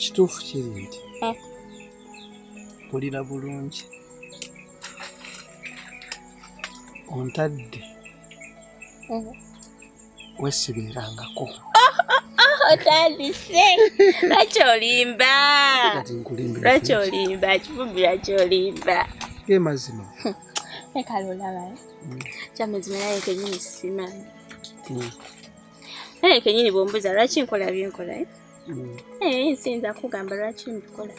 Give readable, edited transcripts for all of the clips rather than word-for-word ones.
ekituufu kiri nti mpulira bulungi ontadde wesibeerangako otandise lwakyolimba kivumbi lwakyolimba ge mazima ekalolaba kyamazima naye kenyini simanyi naye kenyini bwombuza lwaki nkola byenkola nsinza kugamba lwaki mbikola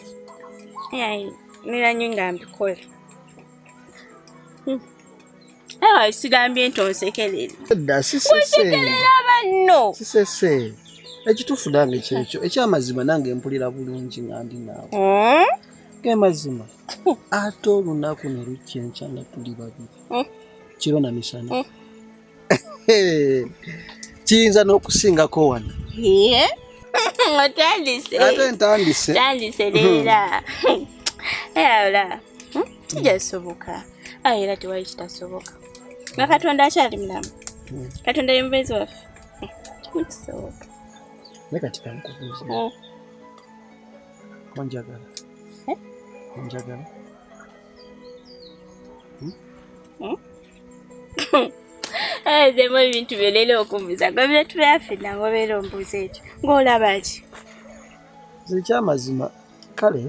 niranyi nga mbikola sigambye nti onsekerere onsekerera banno sisese ekituufu nange kyekyo ekyamazima nange mpulira bulungi nga ndi naawe ge mazima ate olunaku ne lukyenkya nga tuli babiri kiro na misana kiyinza n'okusingako wano otandise ate ntandise leera era kijasoboka era tewali kitasoboka nga Katonda akyali mulamu Katonda ye mubeezi waffe kisoboka ne kati kankubuuza onjagala onjagala zemu ebintu byolera okumbuza gobera tubyafenna ngaobeera ombuuza ekyo ng'olaba ki ekyamazima kale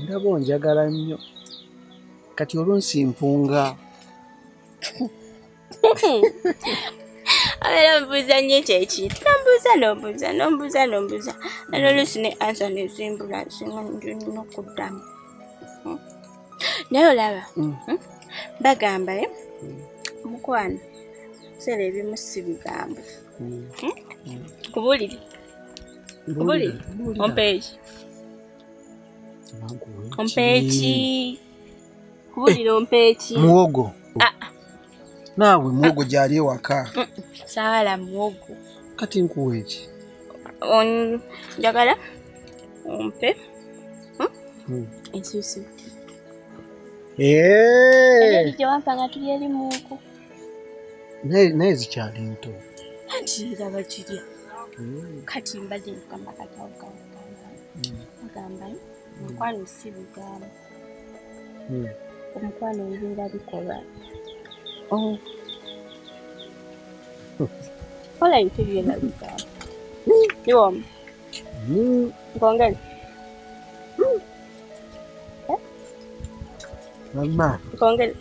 ndaba onjagala nnyo kati olunsimpunga abeera ombuuza nnyo ekyo ekintu nombuuza n'oluusi ne ansa nezimbula singa nina okuddamu naye olaba bagamba omukwano biseera ebimu si bigambo kubulire ompeeki kubulire ompeeki muwogo naawe muwogo gyali ewaka saala muwogo kati nkuwa eki njagala ompe ensusu gyewampa nga tuli eri muuku naye zikyali nto anti raba kirya kati mbadde nkugamba agamba omukwano si bigambo omukwano bibeera bikolwa kola ebintu byonna bigambo niwomu nkongere mama nkongere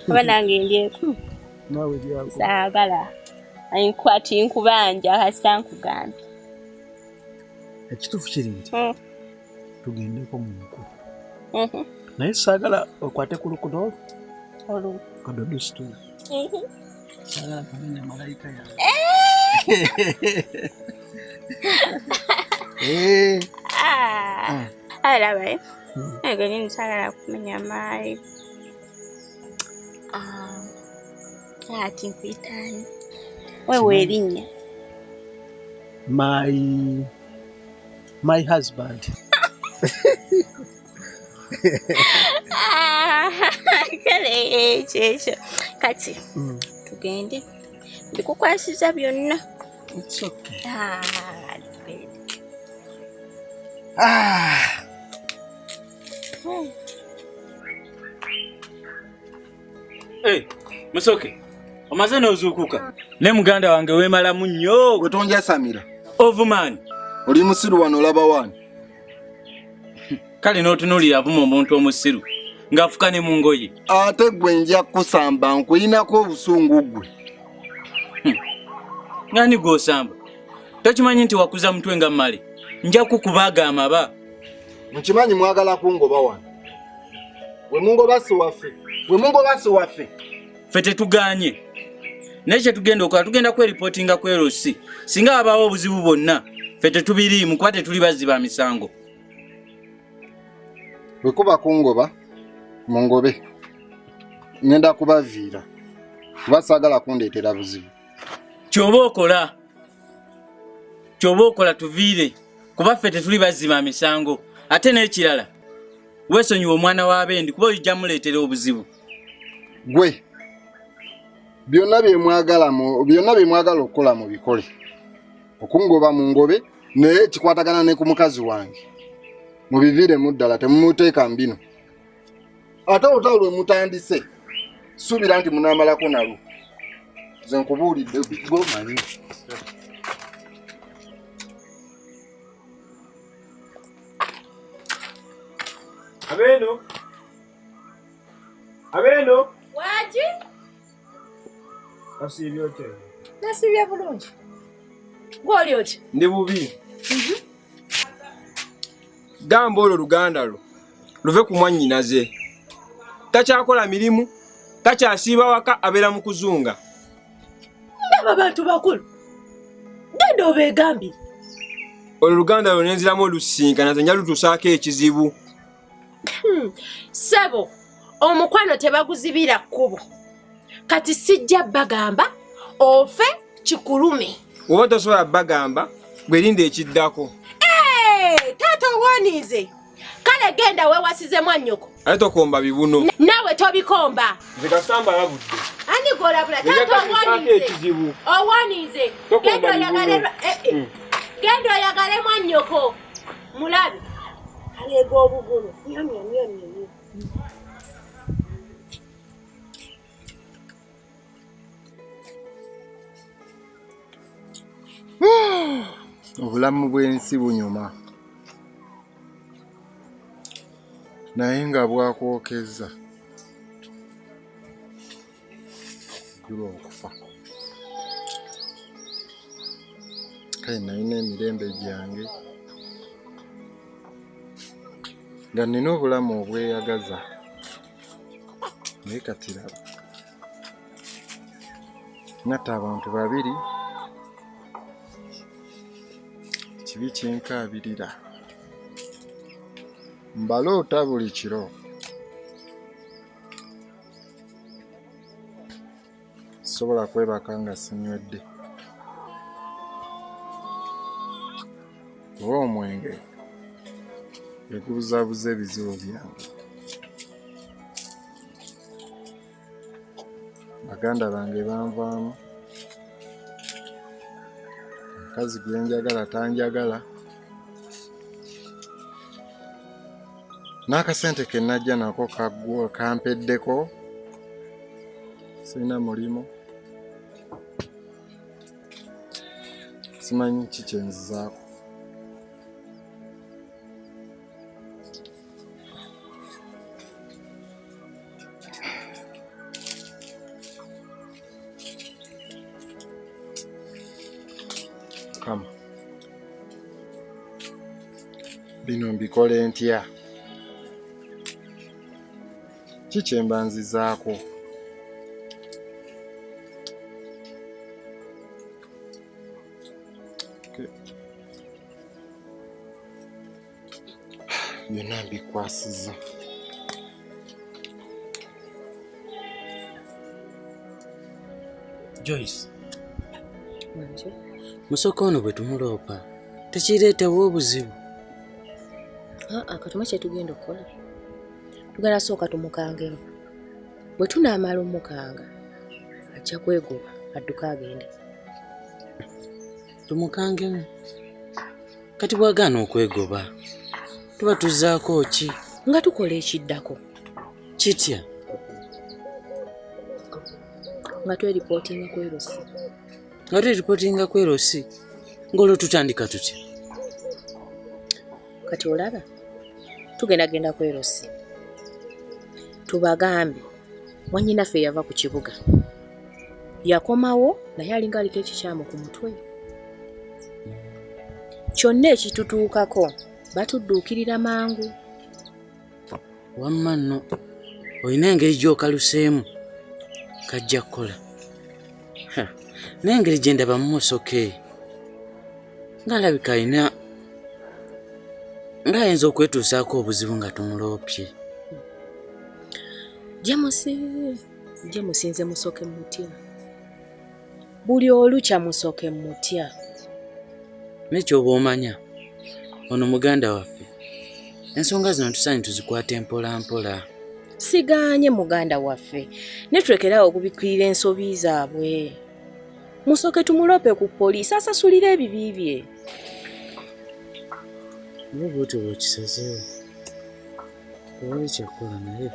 oba nange ndyeku nawe lyako saagala ayinkwati nkubanja kasa nkugambye ekituufu kiri nti tugendeko mu nku naye saagala okwate ku lukudo olwo kadodo situla saagala kumenya malayika yawe alaba ego nini saagala kumenya mayi ati nkwitaani wewe erinnya my husband kale ekyo kati tugende mbikukwasiza byonna it's okay Musoke omaze n'ozuukuka ne muganda wange weemalamu nnyo wetonja Samira ovumaani oli musiru wano olaba wani kale n'otunuulira avuma omuntu omusiru ng'afuka ne mu ngoye ate gwe nja kusamba nkuyinako obusungu gwe ng'ani gw'osamba tokimanyi nti wakuza mutwe nga mmale nja kukubaaga amaba mukimanyi mwagala kungoba wano bwe mungoba si waffe ffe tetuganye naye kye tugenda okola tugenda kweripootinga ku LC singa wabaawo obuzibu bwonna ffe tetubiriimu kuba tetuli bazzi ba misango bwe kuba kungoba mungobe ngenda kubaviira kuba saagala kundeetera buzibu kyoba okola tuviire kuba ffe tetuli bazzi ba misango ate n'ekirala weesonyiwa omwana w'abendi kuba ojja muleetera obuzibu gwe byonna byemwagala okukola mu bikole. Okungoba mu ngobe naye kikwatagana ne ku mukazi wange. Mubiviiremu ddala temumuteeka mu bino. Ate olutalo lwe mutandise suubira nti munaamalako nalwo. Nze nkubuulidde gomanyi. Abeno. Waji? Nasibye ote. Nasibye bulungi. Gwoli oti? Ndi bubi. Gamba olwo Luganda lwo luve ku mwannyinaze. Takyakola mirimu, takyasiiba waka, abeera mu kuzunga. Ndaba abantu bakulu. Genda obeegambire. Olwo Luganda lwo nenziramu olusinkana nze njala lutuusaako ekizibu. Sebo, omukwano tebaguzibira kkubo. Kati sijja bagamba ofe kikulume. Oba tosobola bagamba gwerinda ekiddako. Taata owaniize. Kale genda weewasize mwannyoko. Ate tokomba bibuno. Nawe tobikomba. Nze kasamba alabudde. Ani golabula taata owaniize. Owaniize. Genda oyagale mwannyoko. Mulabe. Aleega obugulu. Nyamya. Obulamu bw'ensi bunyuma. Naye nga bwakwokezza. Jula okufa. Kale nalina emirembe gyange. Nga nina obulamu obweyagaza. Naye kati raba. Natta abantu babiri. Kibi kinkaabirira. Mbaloota buli kiro. Sobola kwebaka nga sinywedde. Oba omwenge egubuzaabuza ebizibu byange. Baganda bange banvaamu. Omukazi gwe njagala tanjagala. N'akasente ke najja nako kampeddeko. Sirina mulimu. Simanyi ki kye nzizaako. Kama bino mbikole ntya? Ki kye mbanzizaako? Byonna mbikwasiza. Joyce. Musoko ono bwe tumuloopa tekireetawo obuzibu. Katuma kye tugenda okukola. Tugenda sooka tumukangemu. Bwe tunaamala omukanga ajja kwegoba adduka agende. Tumukangemu? Kati bwagaana okwegoba tuba tuzzaako ki? Nga tukola ekiddako. Kitya? Nga tweripootinga ku Erosi. Nga tweripootinga ku Erosi? Ng'olwo tutandika tutya? Kati olaba tugenda ku Erosi. Tubagambe mwannyinaffe yava ku kibuga. Yakomawo naye alinga aliko ekikyamu ku mutwe. Kyonna ekitutuukako batudduukirira mangu. Wamma nno olina engeri gy'okaluseemu kajja kukola. N'engeri gye ndaba mumusoke ng'alabika alina ng'ayinza okwetuusaako obuzibu nga tumuloopye. Jamusi nze musoke mutya. Buli olukya musoke mutya. Nekyoba omanya ono muganda waffe ensonga zino tusaanye tuzikwate mpola mpola. Siganye muganda waffe. Netulekerawo okubikkirira ensobi zaabwe. Musooke tumulope ku poliisi asasulire ebibi bye. N'obuti bw'okisazeewo. Tewali kyakukola naye.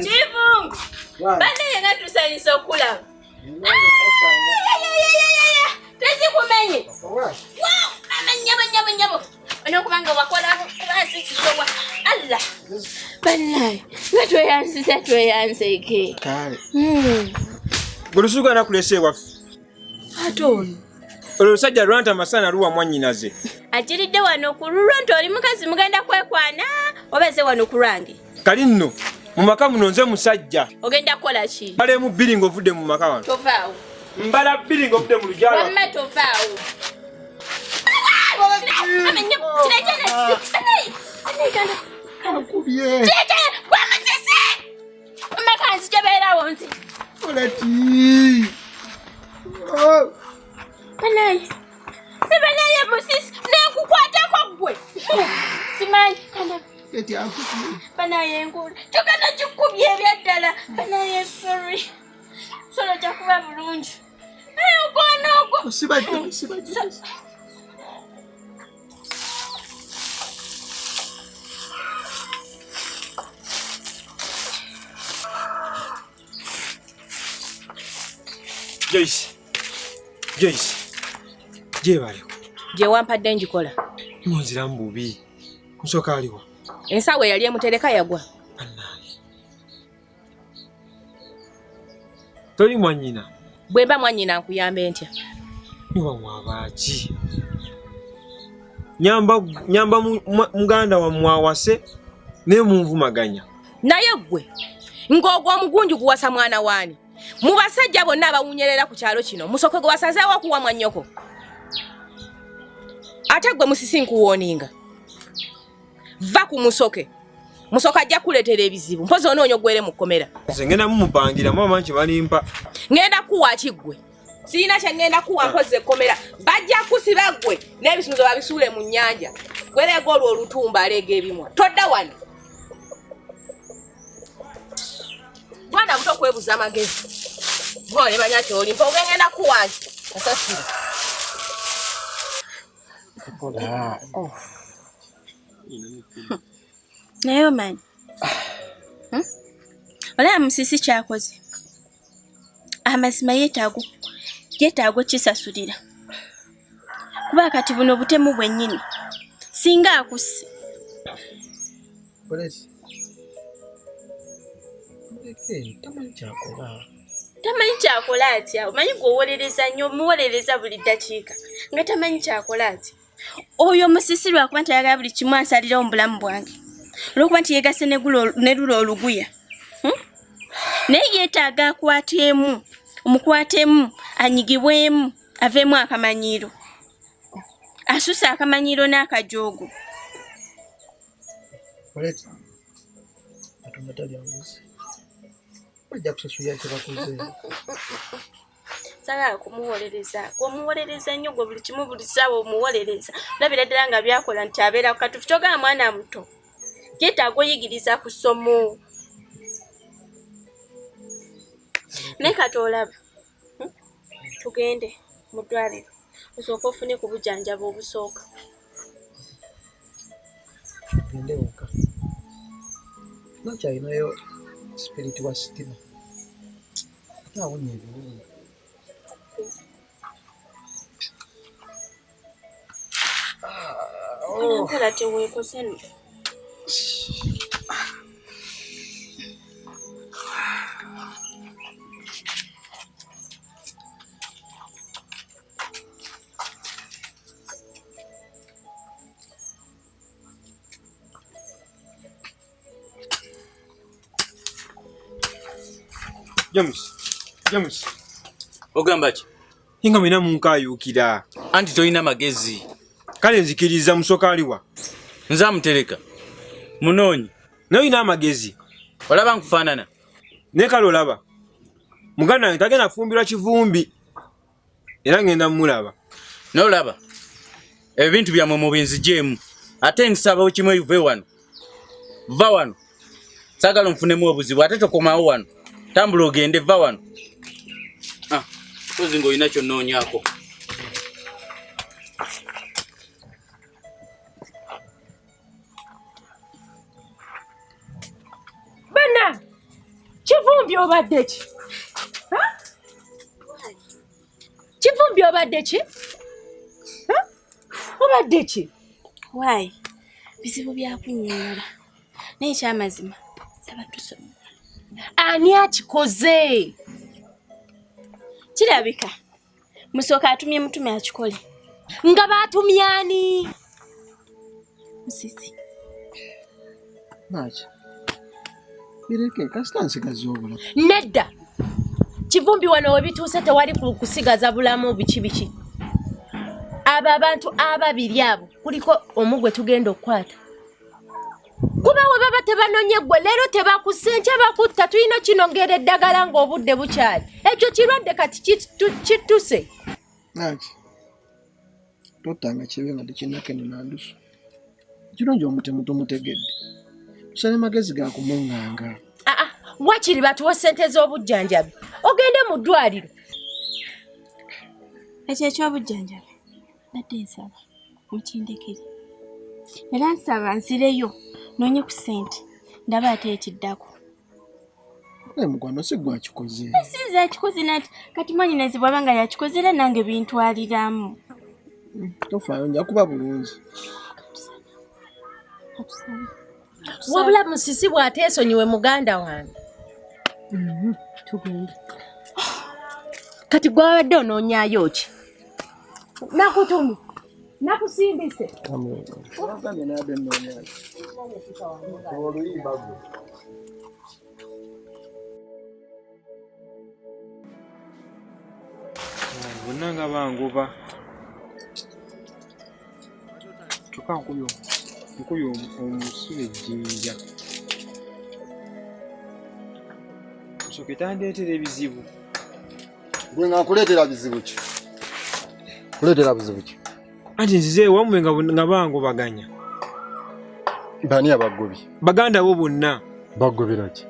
Chifu! Bane yenga tusanyisa okulaba. Tezikumenye. Wow! Nyabo. Onokubanga wakola kubasi kisowa. Allah. Bane, tweyanse. Kale. Gulusuka nakulese waffe. Atoni. Olusajja lwanta masana luwa mwannyinaze. Ajiridde wano ku lulwo oli mukazi mugenda kwekwana obeze wano ku lwange. Kali nno mu maka muno nze musajja. Ogenda kukola ki? Mbala mu bbiri ng'ovudde mu maka wano. Tovaawo. Mbala bbiri ng'ovudde mu lugyalo. Wamma tovaawo. Kakubye. Amakanzi gyebeerawo nzi. Oleti. Oh. Banaye musisi nekukwatako gwe. Simanyi kana. Eti akubye. Banaye ngula. Tugenda kikubye ebyaddala. Banaye sorry. Solo jakuba bulungi. Ogo. Sibadde. Joyce. Jebale. Gye wampadde njikola. Munziramu bubi. Musooka aliwa. Ensawo yali emutereka yagwa. Toli mwannyina. Bwe mba mwannyina nkuyambe ntya? Niba mwabaki. Nyamba muganda wa mwawase ne munvumaganya. Naye gwe ng'ogwo omugunju guwasa mwana waani. Mu basajja bonna abawunyerera ku kyalo kino musoke gwe wasazeewo okuwa mwannyoko. Ate gwe musisi nkuwooninga. Va ku musoke. Musoka ajja kuleetera ebizibu. Mpozi onoonya oggwere mu kkomera. Nze ngenda mumupangira mama nti balimpa. Ngenda kuwa kiggwe. Sirina kye ngenda kuwa mpozi ekkomera. Bajja kusiba ggwe n'ebisuuzo babisuule mu nnyanja. Gwereega olwo olutumba aleega ebimwa. Todda wano. Mwana muto kwebuza amagezi. Gole banya kyoli mpa ogenda kuwa ki. Asasira. Naye omanyi. Olaba musisi kyakoze. Amazima yeetaago kisasulira. Kuba kati buno butemu bwennyini. Singa akusse. Tamanyi kyakola atya. Omanyi gweowolereza nnyo omuwolereza buli ddakiika. Nga tamanyi kyakola atya. Oyo musisi lwakuba nti ayagala buli kimu ansalirawo mu bulamu bwange. Olwokuba nti yeegase ne lulo oluguya. Naye yeetaaga akwatemu, omukwatemu, anyigibwemu, aveemu akamanyiiro. Asusa akamanyiiro n'akajoogo. Sagala kumuwolereza. Omuwolereza nnyo gwe buli kimu buli ssaawa omuwolereza. Olabira ddala nga byakola nti abeera ku katuufu. Kyogala mwana muto. Yeetaaga oyigiriza ku ssomo. Naye kati olaba. Tugende mu ddwaliro. Osooka ofune ku bujjanjabi obusooka. Gende waka. Nakyalinayo spirit wa sitima. Awonye ebirungi. Nkola teweekose nno. James. Ogamba ki? Inga mwina munkayuukira. Anti tolina magezi. Kale nzikiriza musoka aliwa. Nze amutereka. Munonyi. Naye olina amagezi. Olaba nkufaanana. Ne kale olaba. Muganda wange tagenda afumbirwa kivumbi. Era ngenda mmulaba. N'olaba. Ebintu byammwe mubinzigyemu. Ate nsaba kimwe uve wano. Va wano. Saagala nfunemu obuzibu ate tokomawo wano. Tambula ogende va wano. Kozi ng'olina kyonnoonyaako. Bana, kivumbi obadde ki? Kivumbi obadde ki? Obadde ki? Why? Bizibu bya kunnyonnyola. Naye ekyamazima saba tusome. Ani akikoze? Kirabika. Musooka atumye mutume akikole. Nga baatumye ani? Musisi. Naaki. Bireke kasita nsigaza obulamu. Nedda. Kivumbi wano we bituuse tewali kusigaza bulamu biki. Abo abantu ababiri abo kuliko omugwe tugenda okukwata. Kuba we baba tebanonye gwe leero tebakusencha bakutta tulina kinongera eddagala ng'obudde bukyali. Ekyo kirwadde kati kituse. Naaki. Totanga kibe nga tekinnakene nandusu. Kirungi omutemu tumutegedde. Tusale magezi ga kumunganga. Wakiri batuwa ssente z'obujjanjabi. Ogende mu ddwaliro. Ekyo eky'obujjanjabi badde nsaba mukindekere. Era nsaba nsireyo noonye ku ssente ndaba ate ekiddako. Mukwano si gwe akikoze. Siza akikoze nati kati mwanyinazi bw'aba nga yakikoze era nange bintwaliramu. Tofaayo nja kuba bulungi. Wabula musisi bw'ateesonyiwe muganda wange. Tugende. Kati gwe wabadde onoonyaayo ki? Nakutumi. Nakusimbise. Bonna nga bangoba. Kyokka nkuyo omusibe ejjinja. Osooke tandeetera ebizibu. Gwe nga nkuleetera bizibu ki? Kuleetera bizibu ki? Anti nzize wammwe nga bangobaganya. Bani abagobi? Baganda bo bonna. Bagobera ki?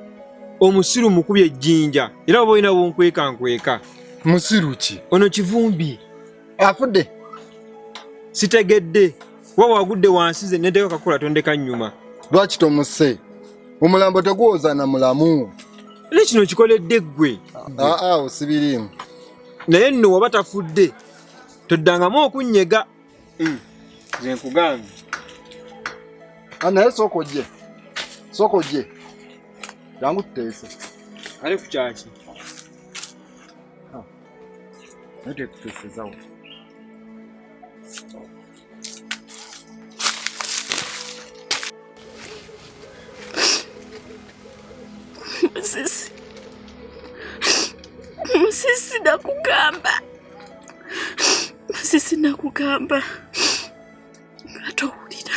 Omusiru mukubye ejjinja era oba olina bonkweka. Musiru ki? Ono kivumbi. Afudde? Sitegedde. Wa wagudde wansi ze neddeko kakola tondeka nnyuma. Lwaki tomuse? Omulambo tegwoza na mulamu. Era kino kikoledde ggwe. Osibirimu. Naye nno waba tafudde toddangamu okunnyega. Nze nkugambye. Naye sooka ojje. Jangu tuteese. Ale ku kyaki? Naye tekuteesezawo. Musisi nakugamba. Atowulira.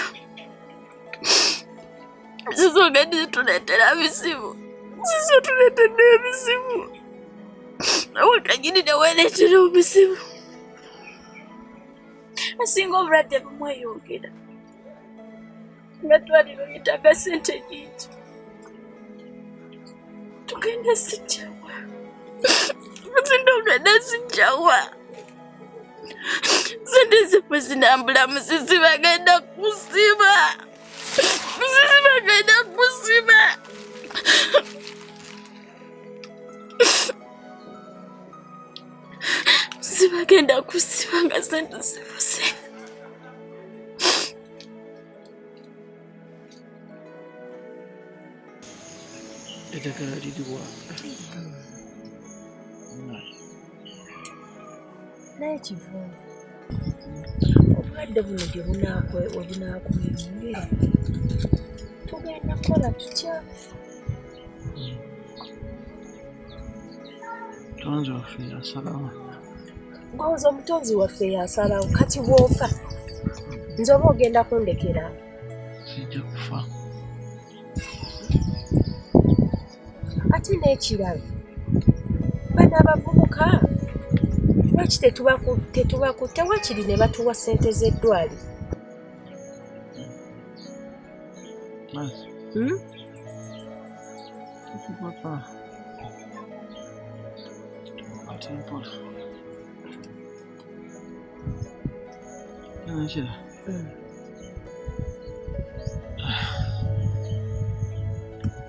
Musisi ogende tuleetera bizibu. Musisi tuleetedde ebizibu. Nawe kanyini neweereetera obuzibu. Asinga obulwadde bumweyongera. Nga ddwaliro yetaaga ssente nnyingi. Tugenda sijjawa. Tugenda sijjawa. Ssente zaffe zinambula musisi bagenda kusiba. Musisi bagenda kusiba. Musisi bagenda kusiba nga ssente zibuze. Eddagala liriwa? Naye kivumbi. Obulwadde buno gye bunaakweyongera. Tugenda kukola tutya? Tonzi waffe yasalawo. Ngowooza omutonzi waffe yasalawo kati bw'ofa. Nze oba ogenda kundekera. Sijja kufa. ate n'ekirala bano abavubuka lwaki tetubakutte wakiri ne batuwa ssente z'eddwaliro?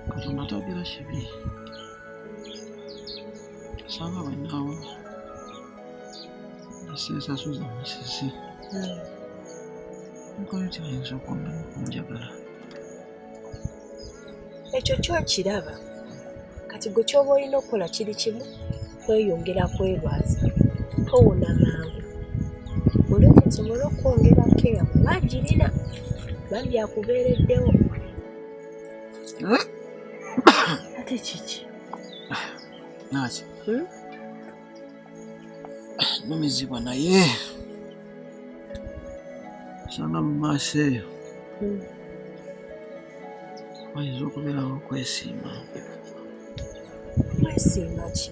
Katonda tagira kibi sanga bwenawo nasensasuza musisi nkola kiyinza okwongera okunjagala. Ekyo kyokiraba kati gwe kyoba olina okukola kiri kimu kweyongera kwebaza towona mangu oleke nsobole okwongera keya kubagirina bambi akubeereddewo. Ate kiki naki numizibwa naye sanga mu maaso eyo wayinza okubeerawo okwesiima. Kwesiima ki?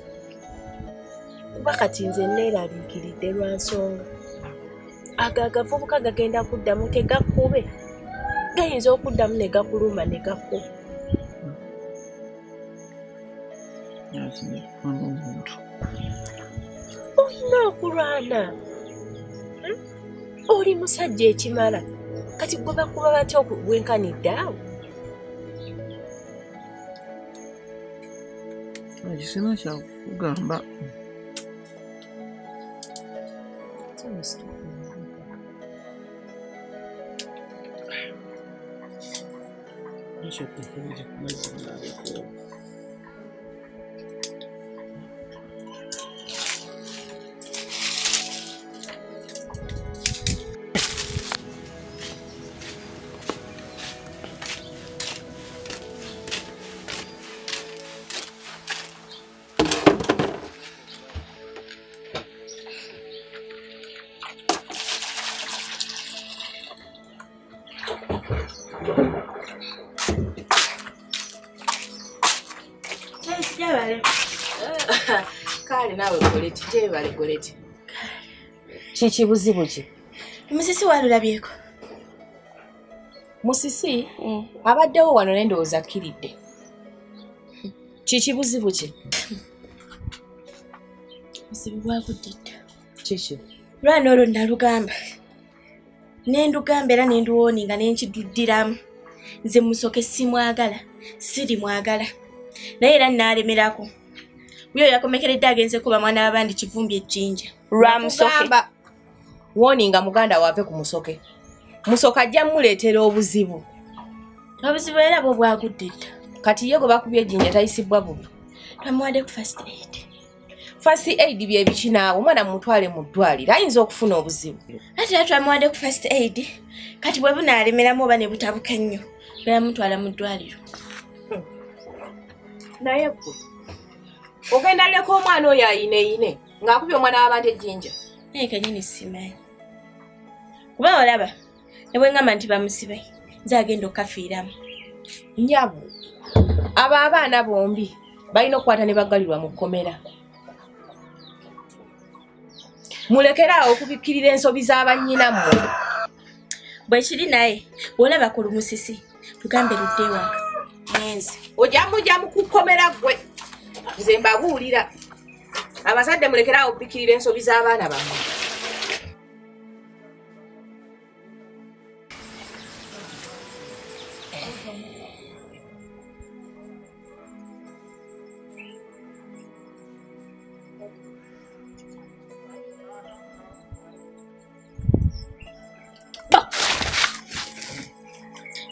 Kuba kati nze neeraliikiridde lwa nsonga ago agavubuka gagenda kuddamu tegakube gayinza okuddamu ne gakuluma ne gakkuba. Omuntu olina okulwana oli musajja ekimala kati gwe bakuba batya okubwenkanidde awo? kisina kyakugamba Kale nawe goleti gyebale goleti. Kiki buzibu ki? Musisi walulabyeko. Musisi abaddewo wano nendowooza akkiridde. Kiki buzibu ki? Buzibu bwakuddidda. Kiki? Lwana olwo nalugamba. Nendugamba era nenduwooninga nenkiduddiramu. Nze musoke simwagala, siri mwagala. Naye era nalemerako. Uyo yakomekeredde agenze kuba mwana w'abandi kivumbi ejjinja. Lwa musoke. Woninga muganda wave ku musoke. Musoka ajja muleetera obuzibu. Obuzibu era bwo bwaguddidda. Kati ye gwe bakubye ejjinja tayisibwa bubi. Twamuwadde ku first aid. First aid bye biki naawe omwana mutwale mu ddwaliro ayinza okufuna obuzibu. Ate twamuwadde ku first aid. Kati bwe bunaalemeramu oba ne butabuka nnyo. Bamutwala mu ddwaliro. Naye gwe ogenda leko omwana oyo ayine ng'akubye omwana w'abantu ejjinja. Naye kanyini simanyi. Kuba olaba ne bwe ngamba nti bamusibe nze agenda okafiiramu. Nnyabo abo abaana bombi balina okukwata ne baggalirwa mu kkomera. Mulekeraawo okubikkirira ensobi z'abannyinammwe. Bwe kiri naye bw'olaba ku lumusisi tugambe ludde ewaka. Nze ojja mu kukkomera gwe. Nze mbabuulira abazadde mulekeraawo okubikkirira ensobi z'abaana bammwe.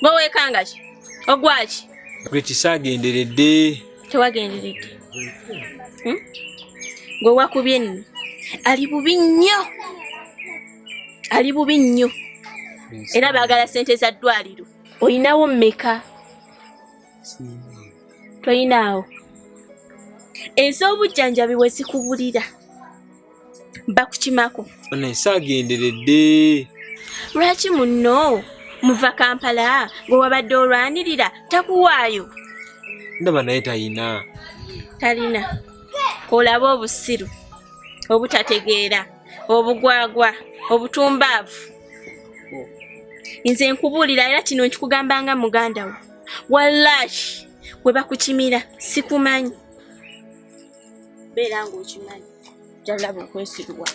Gwe weekanga ki? Ogwaki? Gwe kisaagenderedde. Tewagenderedde. Gwe wakubye nno. Ali bubi nnyo. Ali bubi nnyo. Era baagala ssente za ddwaliro. Oyinawo mmeka? Toyinaawo. Ez'obujjanjabi bwe zikubulira. Bakukimako. Ono esaagenderedde. Lwaki munno? Muva Kampala gwe wabadde olwanirira takuwaayo. Ndaba naye tayina. talina olaba obusiru obutategeera obugwagwa obutumbaavu nze nkubuulira era kino nkikugamba nga muganda wo wallahi bwe bakukimira sikumanyi beera ng'okimanyi jalaba okwesirwa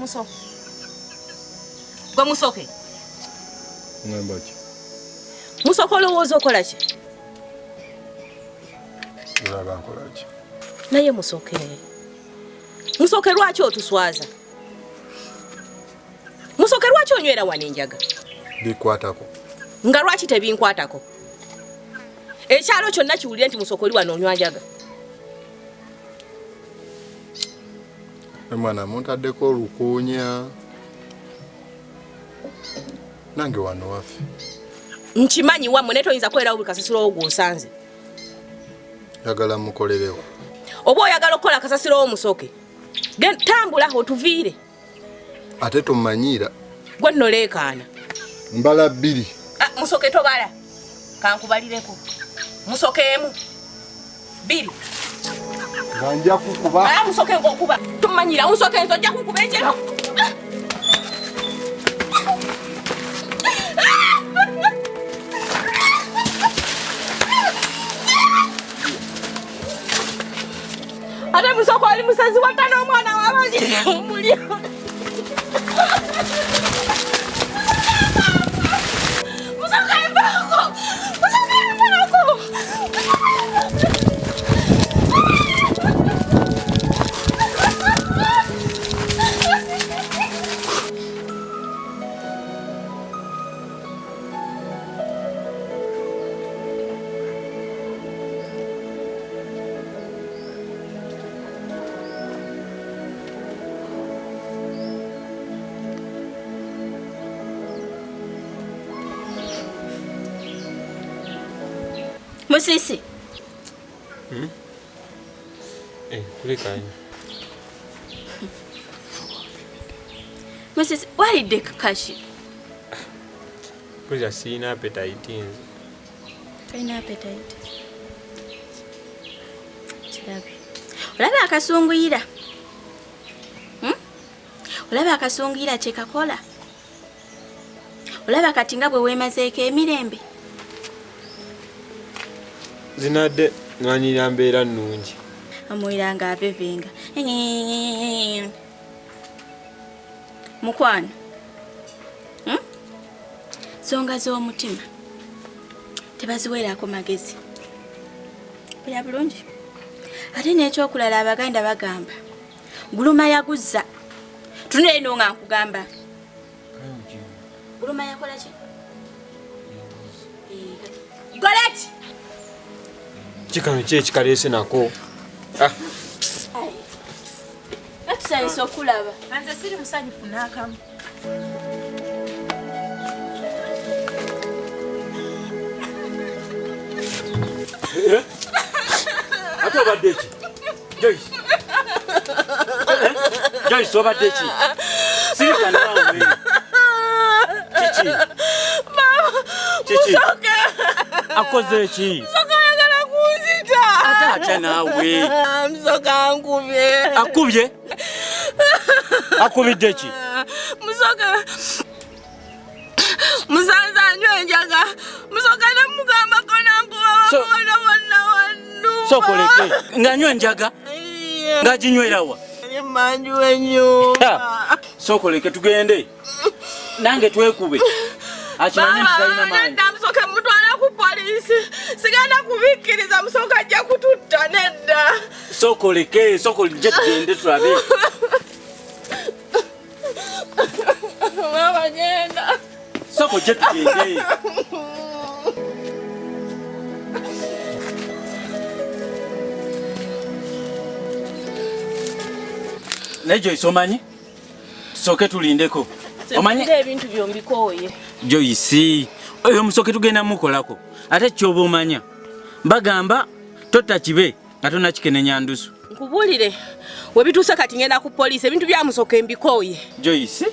Muso. Gwe musoke. Ngamba ki? Musoko olowooza okola ki? Olaba nkola ki? Naye musoke. Musoke lwaki otuswaza? Musoke lwaki onywera wano enjaga? Bikwatako. Nga lwaki tebinkwatako? Ekyalo kyonna kiwulire nti musoke oli wano onywa njaga. Mwana muntaddeko olukuunya. Nange wano waffe. Nkimanyi wammwe naye toyinza kwera buli kasasiro gw'osanze. Yagala mukolerewo. Oba oyagala okukola kasasiro w'omusoke. Tambula otuviire. Ate tumanyiira. Gwe nno leekaana. Mbala bbiri. Musoke tobala. Kankubalireko. Musoke emu. Bbiri. Ganja kukuba. Musoke ng'okuba. Tumanyira musoke enzo ojja kukuba enjera. Ate musoko ali musazi watta n'omwana w'abagira omulyo. Musoke embaako! Musoke embaako! Musisi. Kulekanya. Musisi, walidde kakashi. Kuja sina appetite nze. Toyina appetite. Kirabe. Olaba akasunguyira. Olaba akasunguyira kye kakola. Olaba kati nga bwe weemazeeko emirembe. Zinadde nwanyira mbeera nnungi. Amuwira nga abevenga. Mukwano. Nsonga z'omutima tebaziweerako magezi. Bya bulungi. Ate n'ekyokulala Abaganda bagamba guluma yaguzza. Tunule eno nga nkugamba. Guluma yakola ki? Goleti! Kikano kye kikaleese nako. Natusanyusa okulaba. Nze siri musanyufu n'akamu. Ate obadde ki? Joyce. Joyce obadde ki? Sirika nawe. Chichi. Chichi. Akoze ki? Musoka ayagala kunzita. Ate nawe. Musoka ankubye. Akubye? Akubidde ki? Musoka musanze anywa enjaga. Musoka namugamba konankuba wonna. Sokoleke. Ng'anywa enjaga? Ng'aginywera wa? Manju ennyumba. Sokoleke tugende. Nange twekube. Akimanyi tutalina maanyi. Musoka mutwala ku poliisi. Sigenda kubikkiriza Musoka ajja kututta nedda. Sokoleke tugende tulabe. Mama genda. Soko je tugende. Joyce omanyi? Tusooke tulindeko. Omanyi ebintu byombikoye. Joyce, oyo musooke tugenda mukolako. Ate kyoba omanya. Bagamba totta kibe nga tonnakikenenya ndusu. Nkubulire we bituuse kati ngenda ku poliisi ebintu bya Musoka embikoye. Joyce,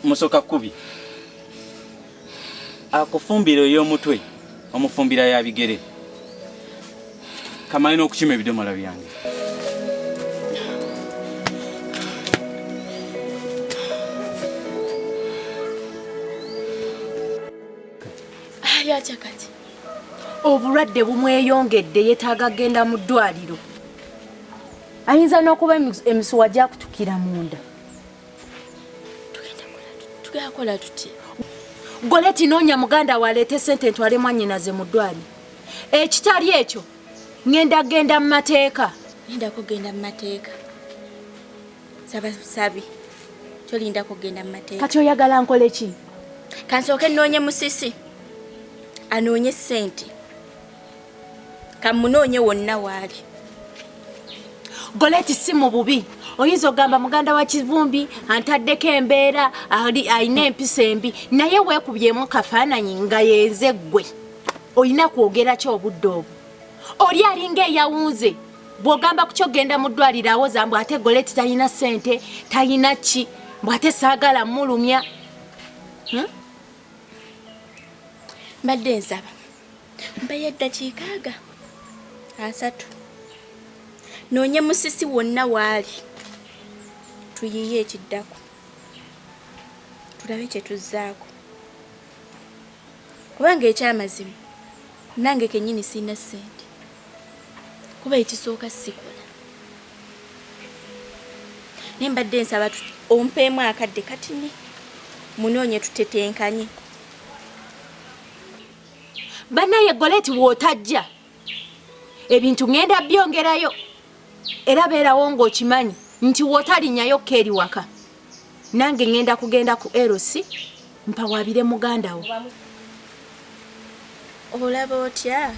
Musoka kubi. Akufumbira ey'omutwe, omufumbira ya bigere. Kamalina okukima ebidomola byange. Ayakya kati. Obulwadde bumweyongedde yeetaaga genda mu ddwaliro. Ayinza n'okuba emisuwa gyakutukira munda. Tugenda kola tuti. Goleti noonya muganda waleete ssente ntwale mwannyinaze mu ddwaliro. Ekitali ekyo ngenda genda mu mateeka. Linda kugenda mu mateeka. Sabi. Tolinda kugenda mu mateeka. Kati oyagala nkole ki? Kansooke nnoonye musisi. Anoonye ssente. Kamunoonye wonna waali. Goleti si mu bubi. Oyinza ogamba muganda wa Kivumbi antaddeko embeera alina empisa embi naye weekubyemu kafaananyi nga yenze ggwe. Olina kwogera ki obudde obwo? Oli alinga eyawunze. Bw'ogamba ku kyogenda mu ddwaliro awoza mbu ate Goleti talina ssente, talina ki, mbu ate saagala mulumya. Mbadde nsaba. Mbaye eddakiika 3. Noonye musisi wonna waali. Tuyiye ekiddako. Tulabe kye tuzzaako. Kubanga ekyamazima nange kennyini sirina ssente. Kuba ekisooka sikola. Naye mbadde nsaba ompeemu akadde katini. Munoonye tutetenkanye. Bannaye Goleti w'otajja ebintu ngenda byongerayo era beerawo ng'okimanyi nti w'otalinyayo keeri waka nange ngenda kugenda ku LC mpawabire muganda wo. Olaba otya?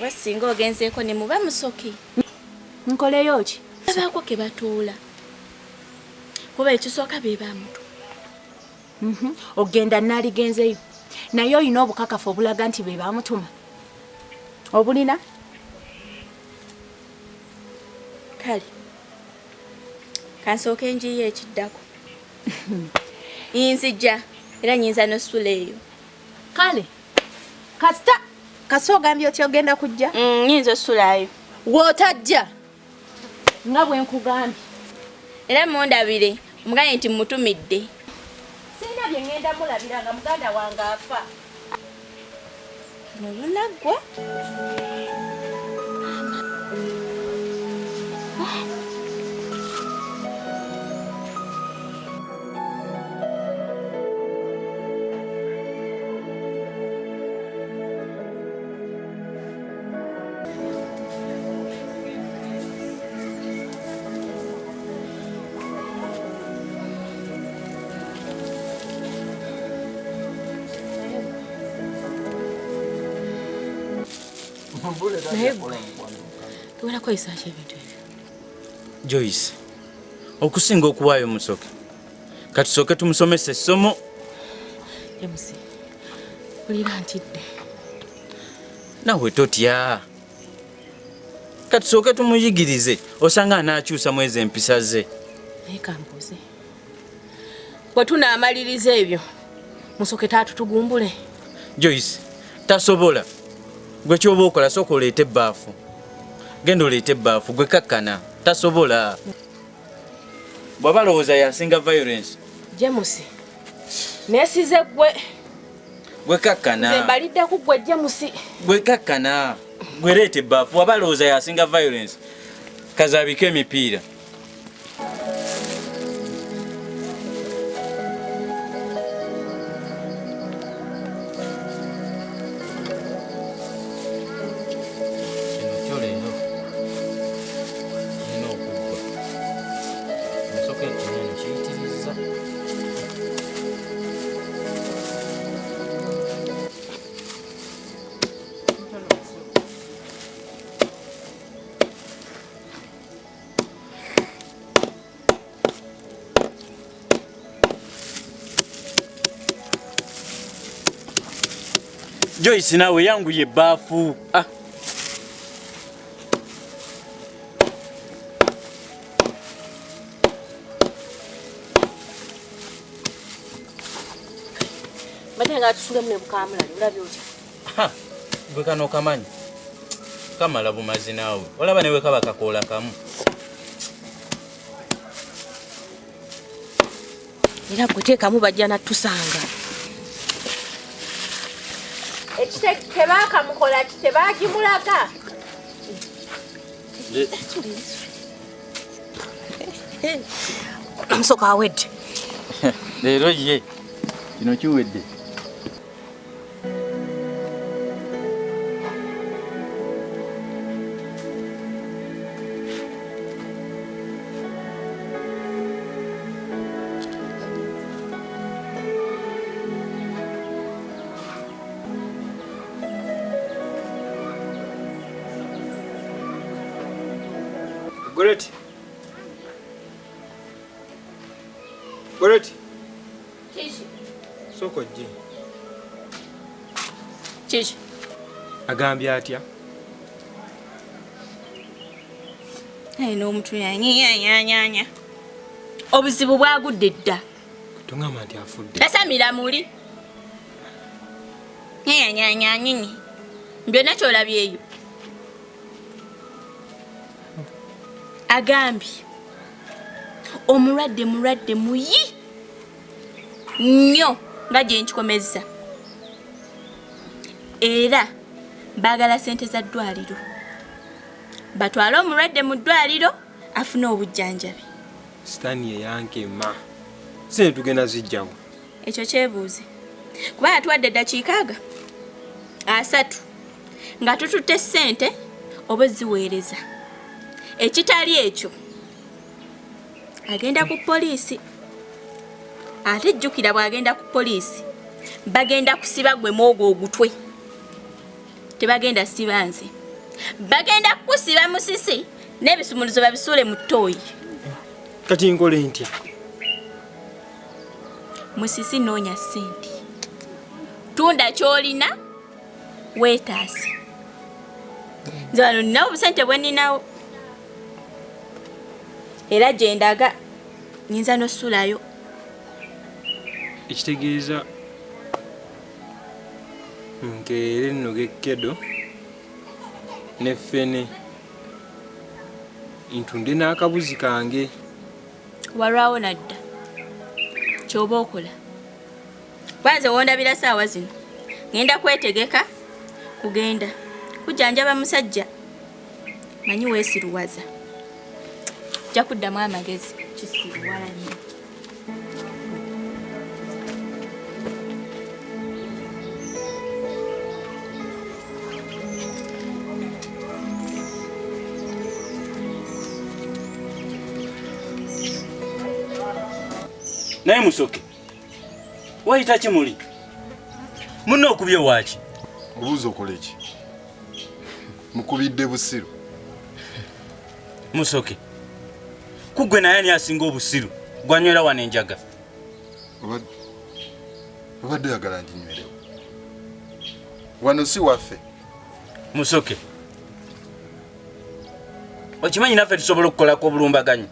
Basinga ogenzeeko ne muba musoki. Nkoleyo ki? Abaako ke batuula. Kuba ekisooka be bamutu. Ogenda naligenzeyo naye olina obukakafu obulaga nti be bamutuma. Obulina? Kale. Kansooke njiye ekiddako. Inzija era nyinza n'osula eyo. Kale. Kasita kasi ogambye otya ogenda kujja? Nyinza osulayo. W'otajja nga bwe nkugambye. Era mundabire omugane nti mutumidde. Sina bye ngenda mulabira nga muganda wange afa. Kino lunaggwa. Tuwala kwa isa ebintu ebyo. Joyce, okusinga okuwaayo Musoke. Katusooke tumusomese essomo. Emusi. mpulira ntidde. Nawe totya. Katusooke tumuyigirize osanga anaakyusa mwezi empisa ze. Naye kambuuze. Bwe tunaamaliriza ebyo musooke taatutugumbule. Joyce, tasobola. Gwe ky'oba okola sooka oleete ebbaafu. Genda oleete ebbaafu gwe kakkana. Tasobola. Bw'aba alowooza yasinga violence. James, neesize gwe. Gwe kakkana. Nze mbalidde ku gwe James. Gwe kakkana. Gwe leete ebbaafu. Bw'aba alowooza yasinga violence. Kazaabike emipiira. Joyce nawe yangu ye bafu. Ah. Matenga tusunge mne bukamula ulabye uti. Ha. Gwe kano kamanyi. Kamala bumazi nawe. Olaba newe kaba kakola kamu. Era kuteekamu bajja natusanga. Ekitebaaka mukola kitebagimulaga. Omusoka awedde. Leero ye. Kino kiwedde. Goreti. Goreti. Chichi. Soko je. Chichi. Agambye atya? Ayina omuntu yanyanya. Obuzibu bwagudde dda. Tongamba nti afudde. Tasamira muli. Nyanya nyinyi. Byonna kyolabyeyo. Agambye omulwadde muyi nnyo nga gye nkikomezza. Era baagala ssente za ddwaliro. Batwale omulwadde mu ddwaliro afune obujjanjabi. Sitani eyankema. Sente tugenda zijjamu. Ekyo kyebuuze. Kuba yatuwadde eddakiika 3 nga tututte ssente oba ziweereza. Ekitali ekyo agenda ku poliisi. Ate jjukira bw'agenda ku poliisi bagenda kusiba gwe mwogo ogutwe. Tebagenda siba nze. Bagenda kusiba musisi n'ebisumuluzo babisuule mu ttooyi. Kati nkole ntya? Musisi noonya ssente. Tunda ky'olina weetaase. Nze wano ninawo obusente bwe ninawo. Era gye ndaga nyinza n'ossulayo. Ekitegeeza nkeere nno gekkedo ne ffene ntunde n'akabuzi kange. Walwawo nadda. Ky'oba okola. Kwanze wondabira saawa zino. Ngenda kwetegeka kugenda kujjanjaba musajja. Manyi weesiruwaza. Jja kuddamu amagezi kisiruwala nnyo. Naye musoke. Wayita ki muli? Munno okubye waaki? Obuuza okola eki? Mukubidde busiru. Musoke. Kugwe naye ani asinga obusiru? Gwanywera wano enjaga. Obadde yagala njinywerewo. Wano si waffe. Musoke. Okimanyi naffe tusobola okukolako obulumbaganyi.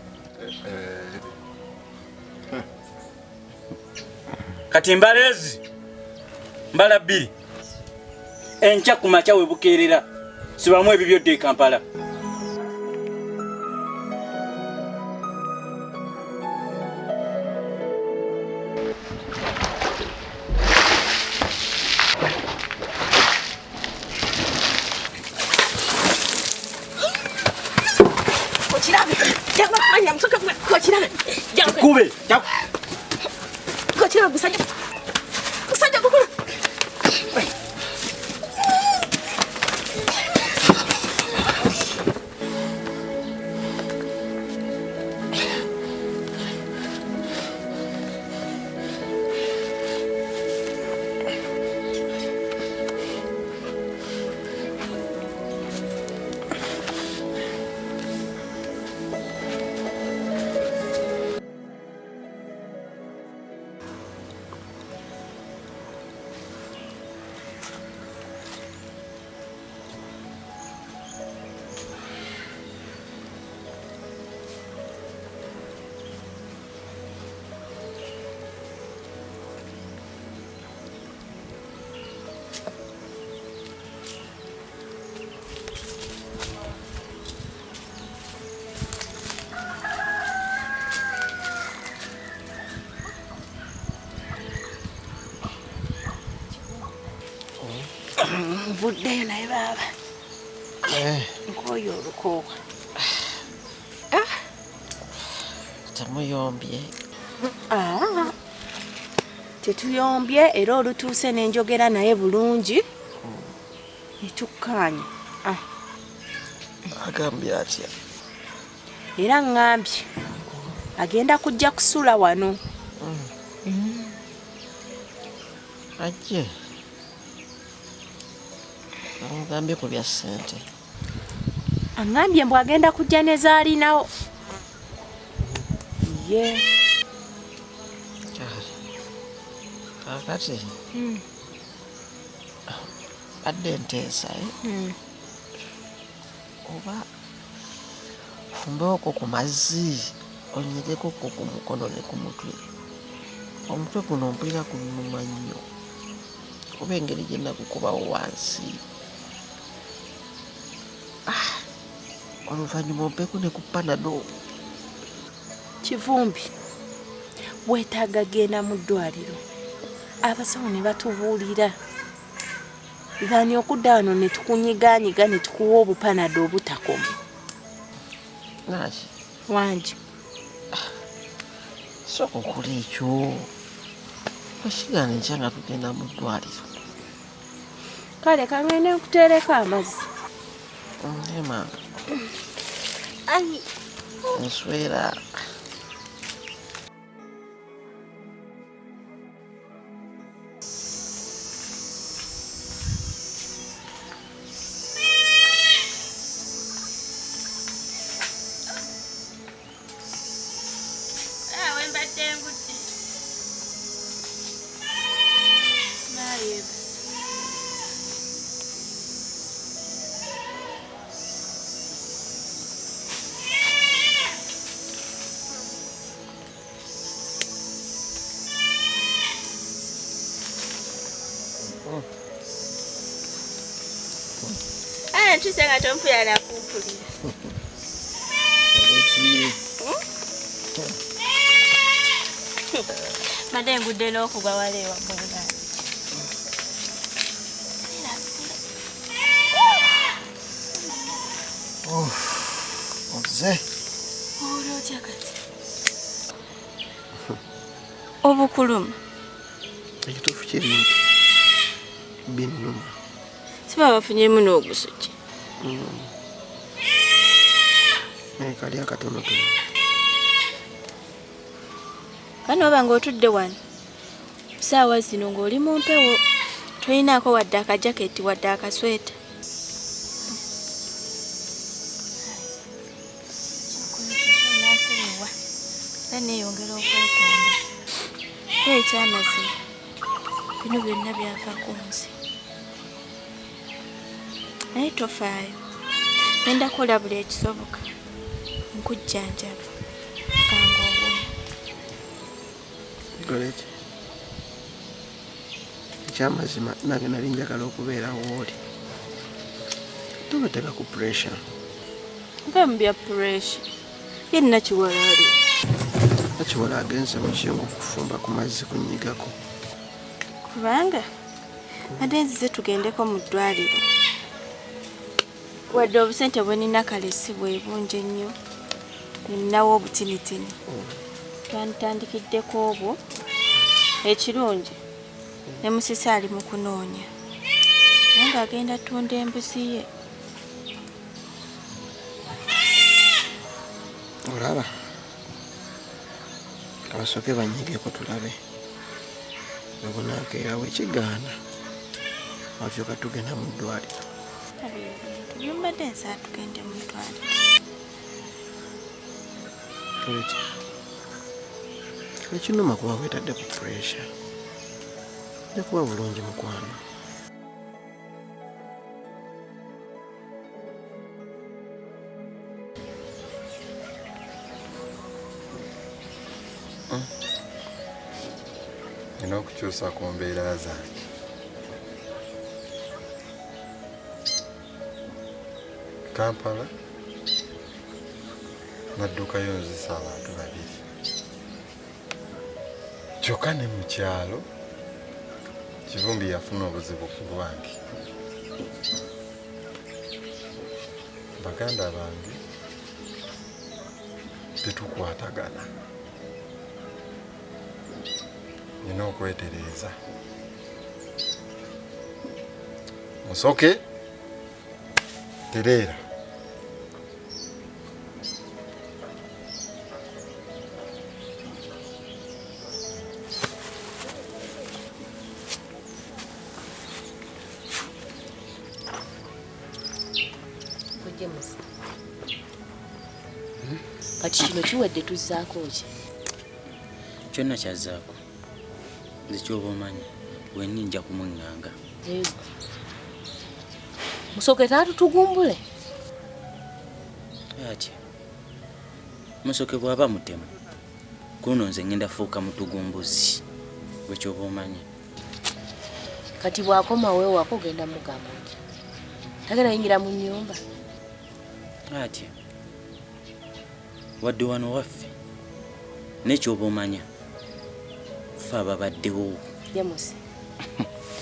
Kati mbalezi. Mbala 2. Enkya ku makya we bukeerera. Sibamu ebibyo de Kampala. Kube. Kochira gusajja. Gusajja gukulu. Mvuddeyo naye baba. Nkoyo olukoowa. Temuyombye. Tetuyombye era olutuuse n'enjogera naye bulungi. Netukkaanya. Agambye atya? Era ngambye agenda kujja kusula wano. Ajje. Ngambye ku bya ssente. Angambye mbu agenda kujja ne zaalinawo. Ye. Kakati. Adde nteesa oba fumbeeko ku mazzi onyegeko ku mukono ne ku mutwe. Omutwe guno mpulira kunnuma nnyo. Oba engeri gye nagukubawo wansi. Oluvannyuma ompeeku ne ku panado. Kivumbi, weetaaga genda mu ddwaliro. Abasawo ne batubuulira. Gani okudda wano ne tukunyigaanyiga ne tukuwa obupanado obutakoma. Naki? Wangi. Sooka okola ekyo. Okigaana enkya nga tugenda mu ddwaliro. Kale kangende nkuteereko amazzi. Ema. Ai. Nswera. Ntusenga tompulira nakumpulira. Madde ngudde n'okugwa wala ewa Buganda. Oze. Oli otya kati? Obukuluma. Ekituufu kiri nti binnuma. Siba bafunyemu n'ogusuki. Kali akatonotono. Kano oba ng'otudde wano. Saawa zino ng'oli mu mpewo. Tolinaako wadde akajaketi wadde akasweta. Neeyongera okwetonda. Ekyamazima bino byonna byava ku nsi. naye tofaayo. Ngenda kukola buli ekisoboka nkujjanjaba kanga obwomu. Goleti, ekyamazima nange nali njagala okubeera wooli. Tobeteeka ku pressure. Mpe mu bya pressure. Ye Nakiwala ali. Nakiwala agenze mu kingo kufumba ku mazzi kunnyigako. Kubanga ate nzize tugendeko mu ddwaliro. Wadde obusente bwe nina kale si bwe bungi nnyo. Ninawo obutinitini. Twandikiddeko obwo. Ekirungi ne musisi ali mu kunoonya. Naye ng'agenda tunda embuzi ye. Olaba, kabasooke banyigeeko tulabe. Obunaakeerawo ekigaana wafyoka tugenda mu ddwaliro. Byumbadde nsaa tugende mu ddwaliro. Ekinuma kuba weetadde ku pressure. Ojja kuba bulungi mukwano. Nina okukyusa ku mbeera zange. Kampala naddukayo nzisa abantu babiri. Kyokka ne mu kyalo Kivumbi yafuna obuzibu ku lwange. Baganda bange tetukwatagana. Nina okwetereeza. Musoke tereera. Kati kino kiwedde tuzzaako ki? Kyonna kyazzaako. Nze ky'oba omanyi wenni nja kumuŋŋanga. Musoke taatutugumbule. Ati Musoke bw'aba mutemu kuno nze ngenda fuuka mutugumbuzi bwe ky'oba omanyi. Kati bw'akomawo ewaka ogenda mugamba nti tagenda yingira mu nnyumba. Ati wadde wano waffe n'ekyoba omanya ffe ababaddewo. James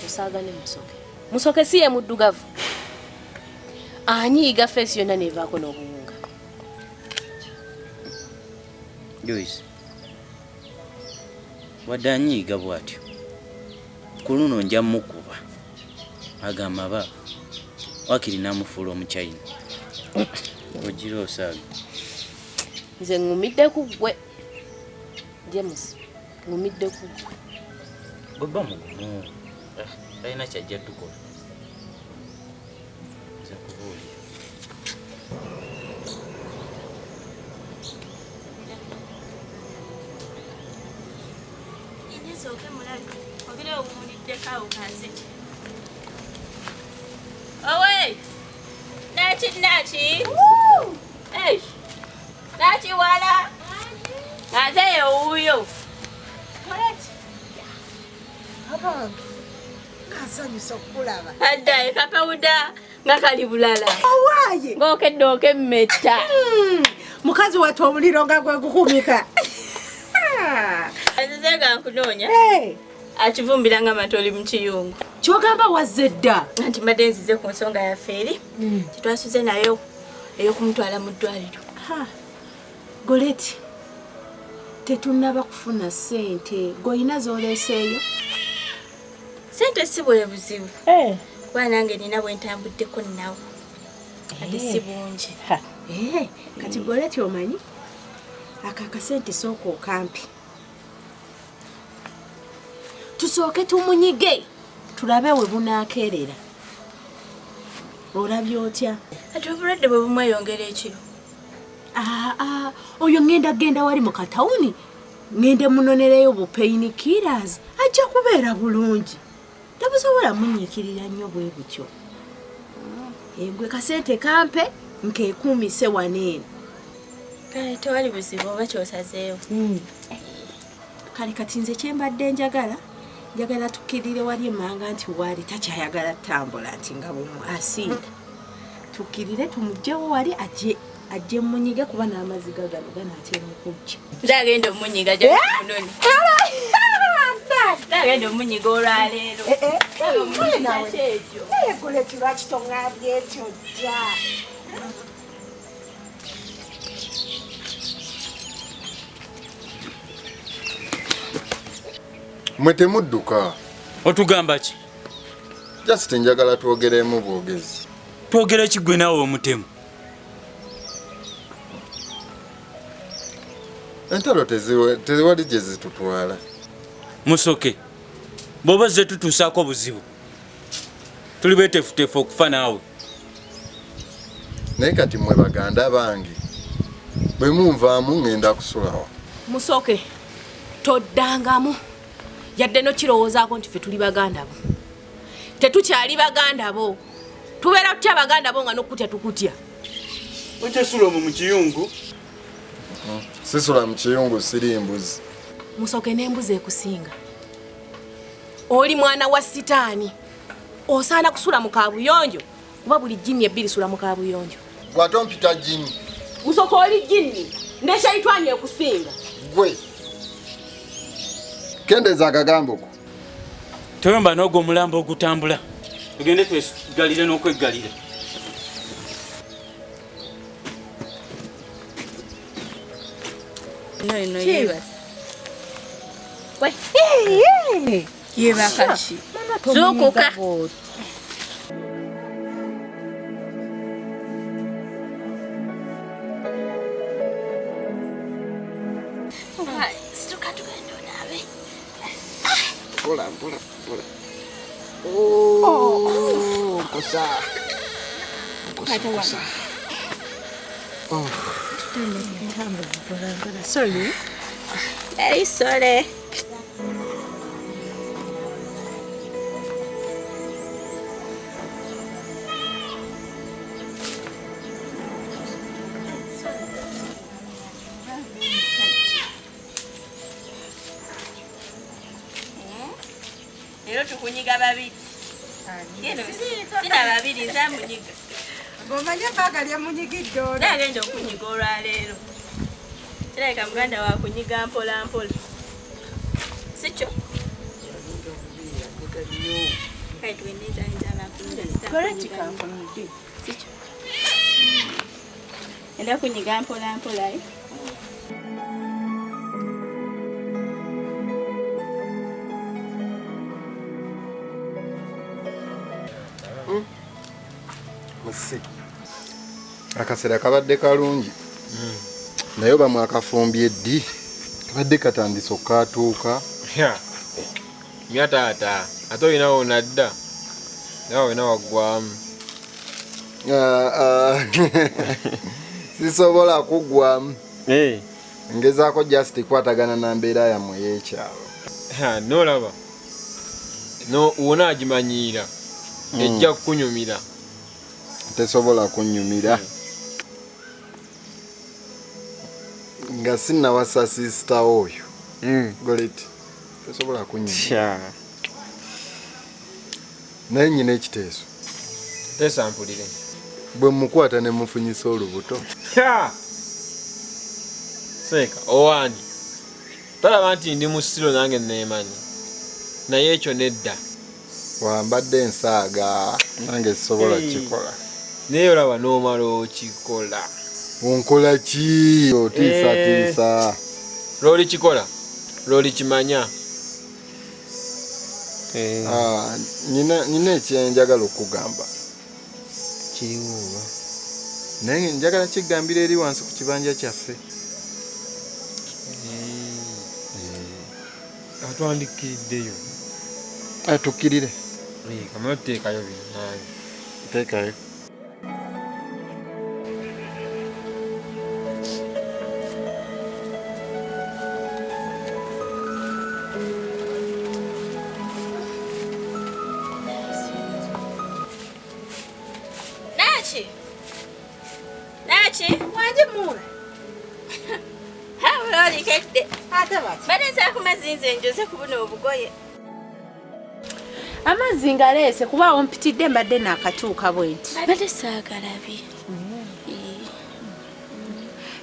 tosaagane Musoke. Musoke si ye muddugavu. Anyiiga feesi yonna neevaako n'obuwunga. Joyce wadde anyiiga bw'atyo ku luno nja mukuba agamba ba wakiri n'amufuula omukyayina. Ogira osaaga. Nze ngumidde ku ggwe James, ngumidde ku ggwe. Gwe mugumu talina kyajja tukola. Nze kubuulira. Inizooke mulabe ogere owumuliddeko awo kansiki. Owe Naki hey Nakiwala Naze owuyo kasanyusa okulaba adda ekapawuda nga kali bulala owaaye ng'okedde okemmetta mukazi wattu omuliro nga gwe gukumika azize nga nkunoonya akivumbira nga matoli mu kiyungu. kyogamba wazze dda Nti mbadde nzize ku nsonga yaffe eri kitwasuze nayo ey'okumutwala mu ddwaliro. Goleti tetunnaba kufuna ssente gweolina z'oleeseeyo. Sente si bwe buzibu kuba nange nina bwe ntambuddeko nawo ate si bungi. Kati Goleti omanyi aka akasente sooka okampi tusooke tumunyige tulabe we bunaakeerera. Olabye otya? Ati obulwadde bwe bumweyongera ekiro. Oyo ngenda genda wali mu katawuni ngende munonereyo bu pain killers ajja kubeera bulungi. Tabusobola munyiikirira nnyo bwe butyo. Gwe kasente kampe nkekuumise waneeno. Kale tewali buzibu oba kyosazeewo. Kale kati nze kyembadde njagala tukkirire wali emmanga nti waali takyayagala ttambula nti nga bumu asiida. Tukkirire tumugjewo wali ajje munyige kuba n'amaziga gano ganaatera okujja. Nzagenda omunyiga gyo munoni. Nzagenda omunyiga olwaleero. Omwana kyekyo. Naye gule lwaki toŋŋambye ekyo jja. Mwe temudduka. Otugamba ki? Just njagala twogeremu bwogezi. Twogere ki gwe naawe omutemu? Entalo teziwali gye zitutwala. Musoke, bw'oba zze tutuusaako buzibu tuli beeteefuteefu okufa naawe. Naye kati mwe baganda bange bwe munvaamu ŋŋenda kusulawo. Musoke toddangamu yadde no kirowoozaako nti ffe tuli baganda bo. Tetukyali baganda bo. Tubeera tutya baganda bo nga n'okutya tukutya. Okyesula omwo mu kiyungu? Sisula mu kiyungu siri mbuzi. Musoke n'embuzi ekusinga. Oli mwana wa sitaani. Osaana kusula mu kaabuyonjo kuba buli jjini ebbiri sula mu kaabuyonjo. Gwate ompita jjini. Musoke oli jjini ne shaitani ekusinga. Gwe kendeeza akagambo ko. Tewemba n'ogwo omulambo ogutambula. Tugende twegalire n'okweggalira. No yeebase. Yeebaka ki? Zuukuka. Situka tugende onaabe. Mpola. Oh, kosa. Oh. Sorry. Hey, sorry. Lero tukunyiga babiri. Sina babiri nza munyiga. Ng'omanya bbaaga lya munyigidde ono. Nagenda okunyiga olwaleero. Kirabika muganda wa kunyiga mpola. Si kyo? Kale tweneza abakunyiga. Correct kafunidde. Si kyo? Enda kunyiga mpola. Musi. Akaseera kabadde kalungi. Naye oba mwakafumbye ddi. Kabadde katandise okatuuka. Myataata ate olina wonadda nawe wena waggwamu. Sisobola kuggwamu. Ngezaako just kwatagana na mbeera yammwe y'ekyalo. Nolaba wona agimanyiira ejja kukunyumira. Tesobola kunnyumira. Nga sinnawasa sisita oyo. Goleti. Tesobola kunnyumira. Naye nnyina ekiteeso. Tesampulire. Bwe mukwata ne mufunyisa olubuto. Seeka owani talaba nti ndi mu siro nange neemanyi naye ekyo nedda. Wambadde ensaaga nange sisobola kikola. Naye olaba n'omala okikola. Onkola ki? Otiisatiisa. Lwoli kikola lwoli kimanya. Nina ekyenjagala okugamba. Kiriwo. Naye njagala kigambira eri wansi ku kibanja kyaffe. Atwandikiriddeyo. Tukkirire. Kamala oteekayo binnaange. Teekayo. mula. Ha oli kedde. Ate bati. Baleza ku mazinze njoze kubuna obugoye. Amazzi ngaleese kuba ompitidde mbadde naakatuuka bwenti. Bade saagalabi.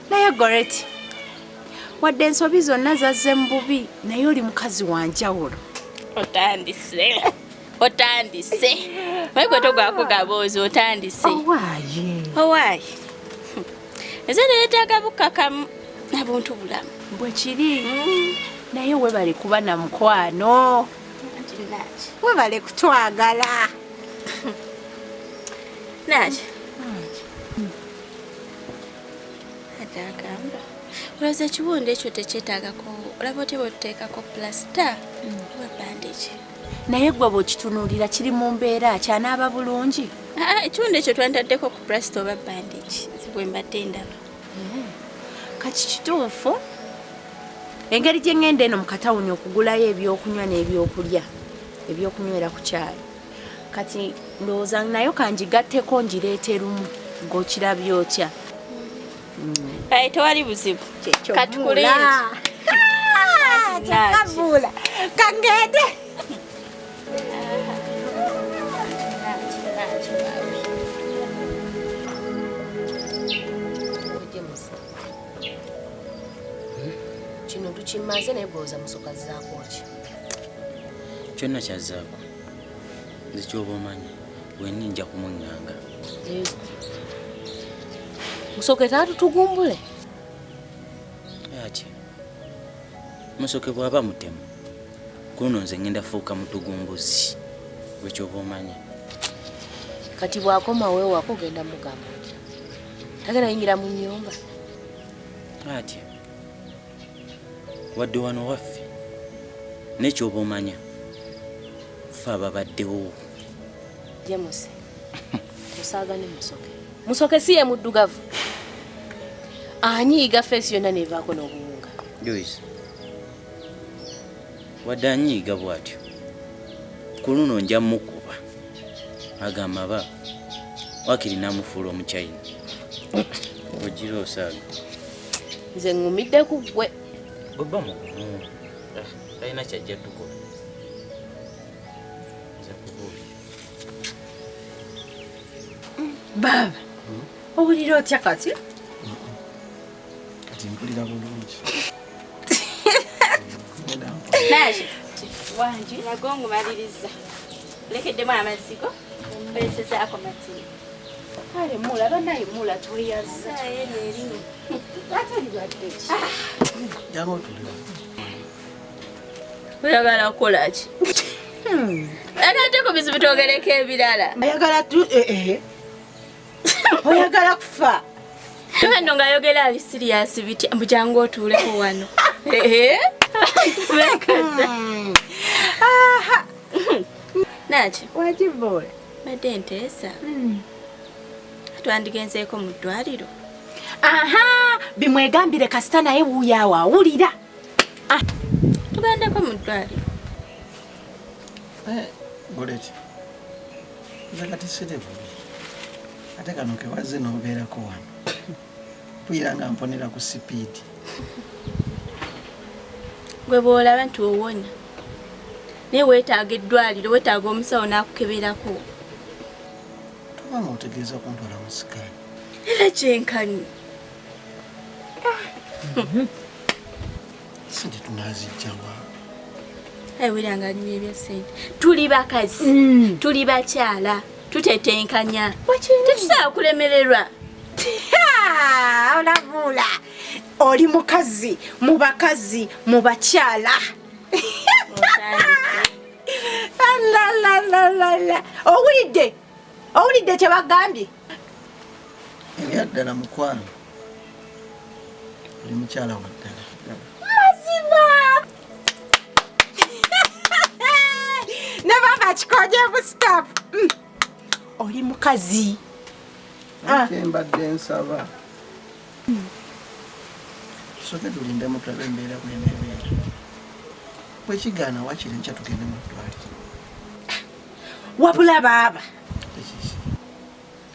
Naye Goreti, wadde ensobi zonna zazze mu bubi naye oli mukazi wa njawulo. Otandise. Maiko togwako gaboozi otandise. Owaaye. Eze neetaaga bukkakamu nabuntu bulamu. Bwe kiri. Naye webale kuba na mukwano. Webale kutwagala. Naaki. Atagamba. Olowooza ekiwundu ekyo tekyetaagako olaba otya bw'otuteekako plasita oba bandage. Naye gwe bw'okitunuulira kiri mu mbeera kyanaaba bulungi. Ekiwundu ekyo twandataddeko ku plasita oba bandage bwe mbadde ndaba. Kati kituufu engeri gye ŋŋenda eno mu katawuni okugulayo ebyokunywa n'ebyokulya ebyokunywera ku kyayi kati ndowooza nayo kangigatteko ngireete lumu ng'okirabye otya. Kale tewali buzibu katukulenzi kyakavuula kangende. Kino tukimaze naye gw'oza musoka zzaako ki? Kyonna kyazzaako nze ky'oba omanyi wenni nja kumuŋŋanga. Musoke taatutugumbule? Ati musoke bw'aba mutemu kuno nze ngenda fuuka mutugumbuzi bwe ky'oba omanyi. Kati bw'akomawo ewaka ogenda mugamba tagenda yingira mu nnyumba? Ati wadde wano waffe n'ekyoba omanya ffe ababaddewo. James tosaagane musoke si ye muddugavu anyiiga feesi yonna neevaako n'obuwunga. Joyce wadde anyiiga bw'atyo ku luno nja mukuba agamba ba wakiri n'amufuula omukyayina ogira osaaga. Nze ŋŋumidde ku ggwe. Gobba mugumu talina kyajja tukola. Baba, owulira otya kati? Kati mpulira bulungi. Naaki wangi nagongo maliriza lekeddemu amazigo mbeesezaako matini. Kale mula banaye mula tweyaza. Ate libadde ki? Jangu otulira. Oyagala kukola ki? Anaateko bizibu twogereko ebirala. Oyagala tu oyagala kufa. Kano ng'ayogera ali siriyasi biti mbujangu otuuleko wano. Naaki Wagibola. badde nteesa twandigenzeeko mu ddwaliro. Bimwegambire kasita naye wuuyaawo awulira. Tugendeko mu ddwaliro. Goreti nze kati sire bubi ate kano kewazze n'obeerako wano puyira nga mponera ku sipiidi. Gwe bw'olaba nti owonya naye weetaaga eddwaliro weetaaga omusawo n'akukeberako. Tobanga otegeeza kuntwala mu sikaani. Era kyenkanyi. Sente tunaazijjawa? Wiranga nyumya ebya ssente. Tuli bakazi, tuli bakyala, tutetenkanya. Tetusobola kulemererwa. Olabula oli mukazi mu bakazi mu bakyala. Owulidde kye bagambye? Ebyaddala mukwano oli mukyala waddala. Mazima ne baba kikoje busitop. Oli mukazi. Mbadde nsaba soke tulinde mutulabe embeera bweneebeera bwekigaana wakiri nkya tugende mu ddwaliro. Wabula baaba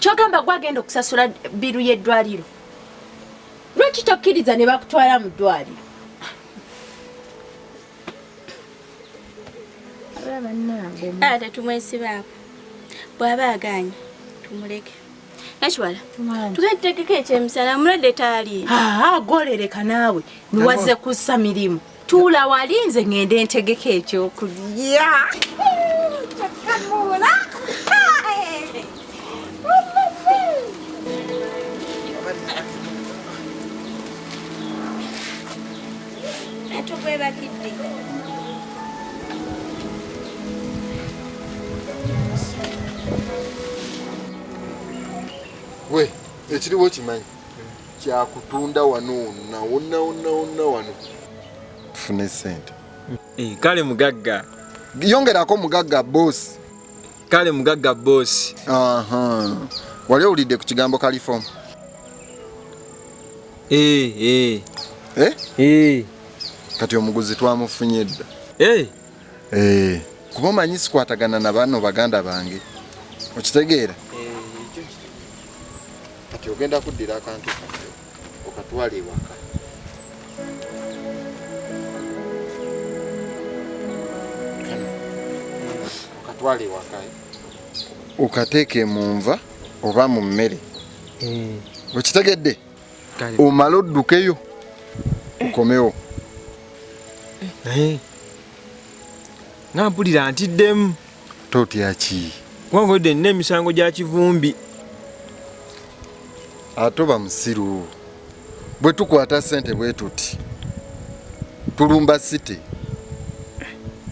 kyogamba gwagenda okusasula biru y'eddwaliro. Lwaki tokkiriza ne bakutwala mu ddwaliro? Ate tumwesibaako. Bw'aba agaanye tumuleke. Nakiwala tugetegeko ekyemisana mulwadde taali. Golereka naawe niwazze kussa mirimu. Tuula wali nze ngende ntegeko ekyokulya. Atugwebakidde. We, ekiriwo kimanyi kyakutunda wano wonna wano tufune ssente. Kale mugagga. Yongerako mugagga boss. Kale mugagga boss. Wali owulidde ku kigambo kalifomu? Kati omuguzi twamufunye dda. Kuba omanyi sikwatagana na bano baganda bange. Okitegeera? Kati ogenda kuddira akantu kange okatwala ewaka. Okatwala ewaka okateeke mu nva oba mu mmere. Okitegedde? Omala oddukeyo okomewo. Nga mpulira ntiddemu. Totya ki? Kubanga nina emisango gya kivumbi. Ate oba musiru. Bwe tukwata ssente bwe tuti tulumba site.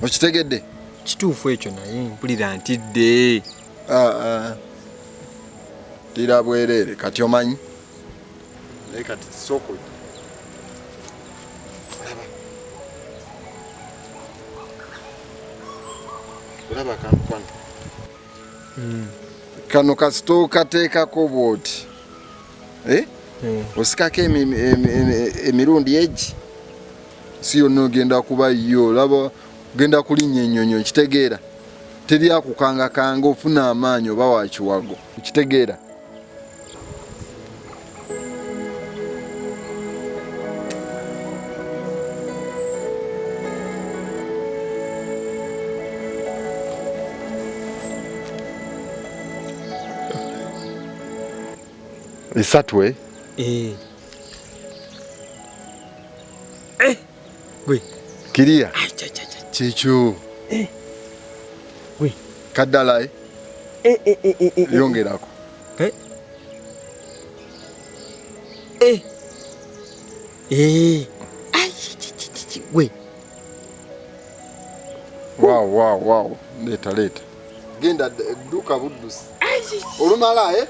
Okitegedde? Kituufu ekyo naye mpulira ntidde. Tira bwerere kati omanyi. Naye kati soko. Olaba kantu kano. Kano kasito kateekako bwoti. Osikako emirundi egi. Si yonna ogenda kuba yo. Olaba ogenda kulinnya ennyonyi okitegeera. Teri akukangakanga ofuna amaanyi oba wakiwago. Okitegeera? Esatu Gwe. Kiriya. Kikyo. Gwe. Kaddala yongerako. Gwe. Wow. Leta. Genda duka buddusi. Olumala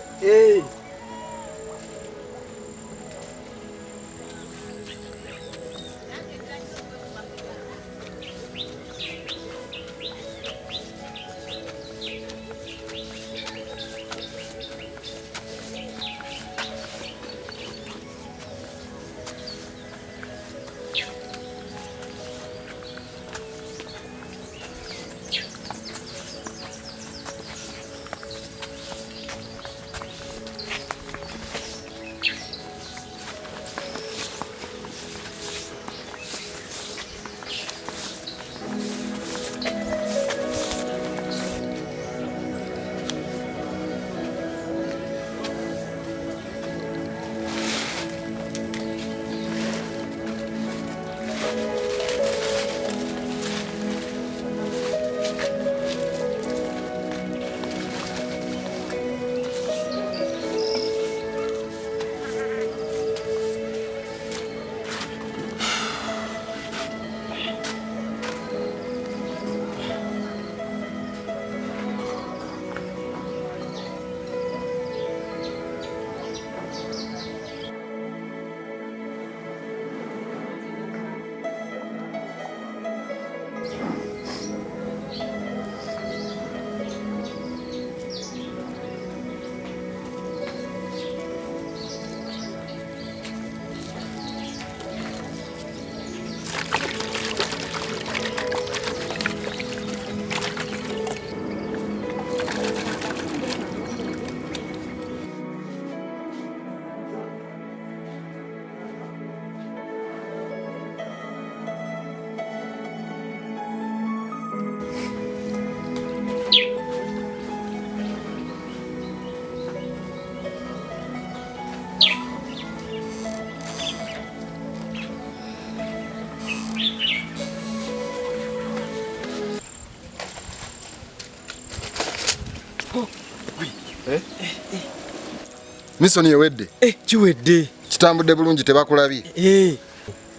Misoni yewedde. Kiwedde. Kitambudde bulungi tebakulabye.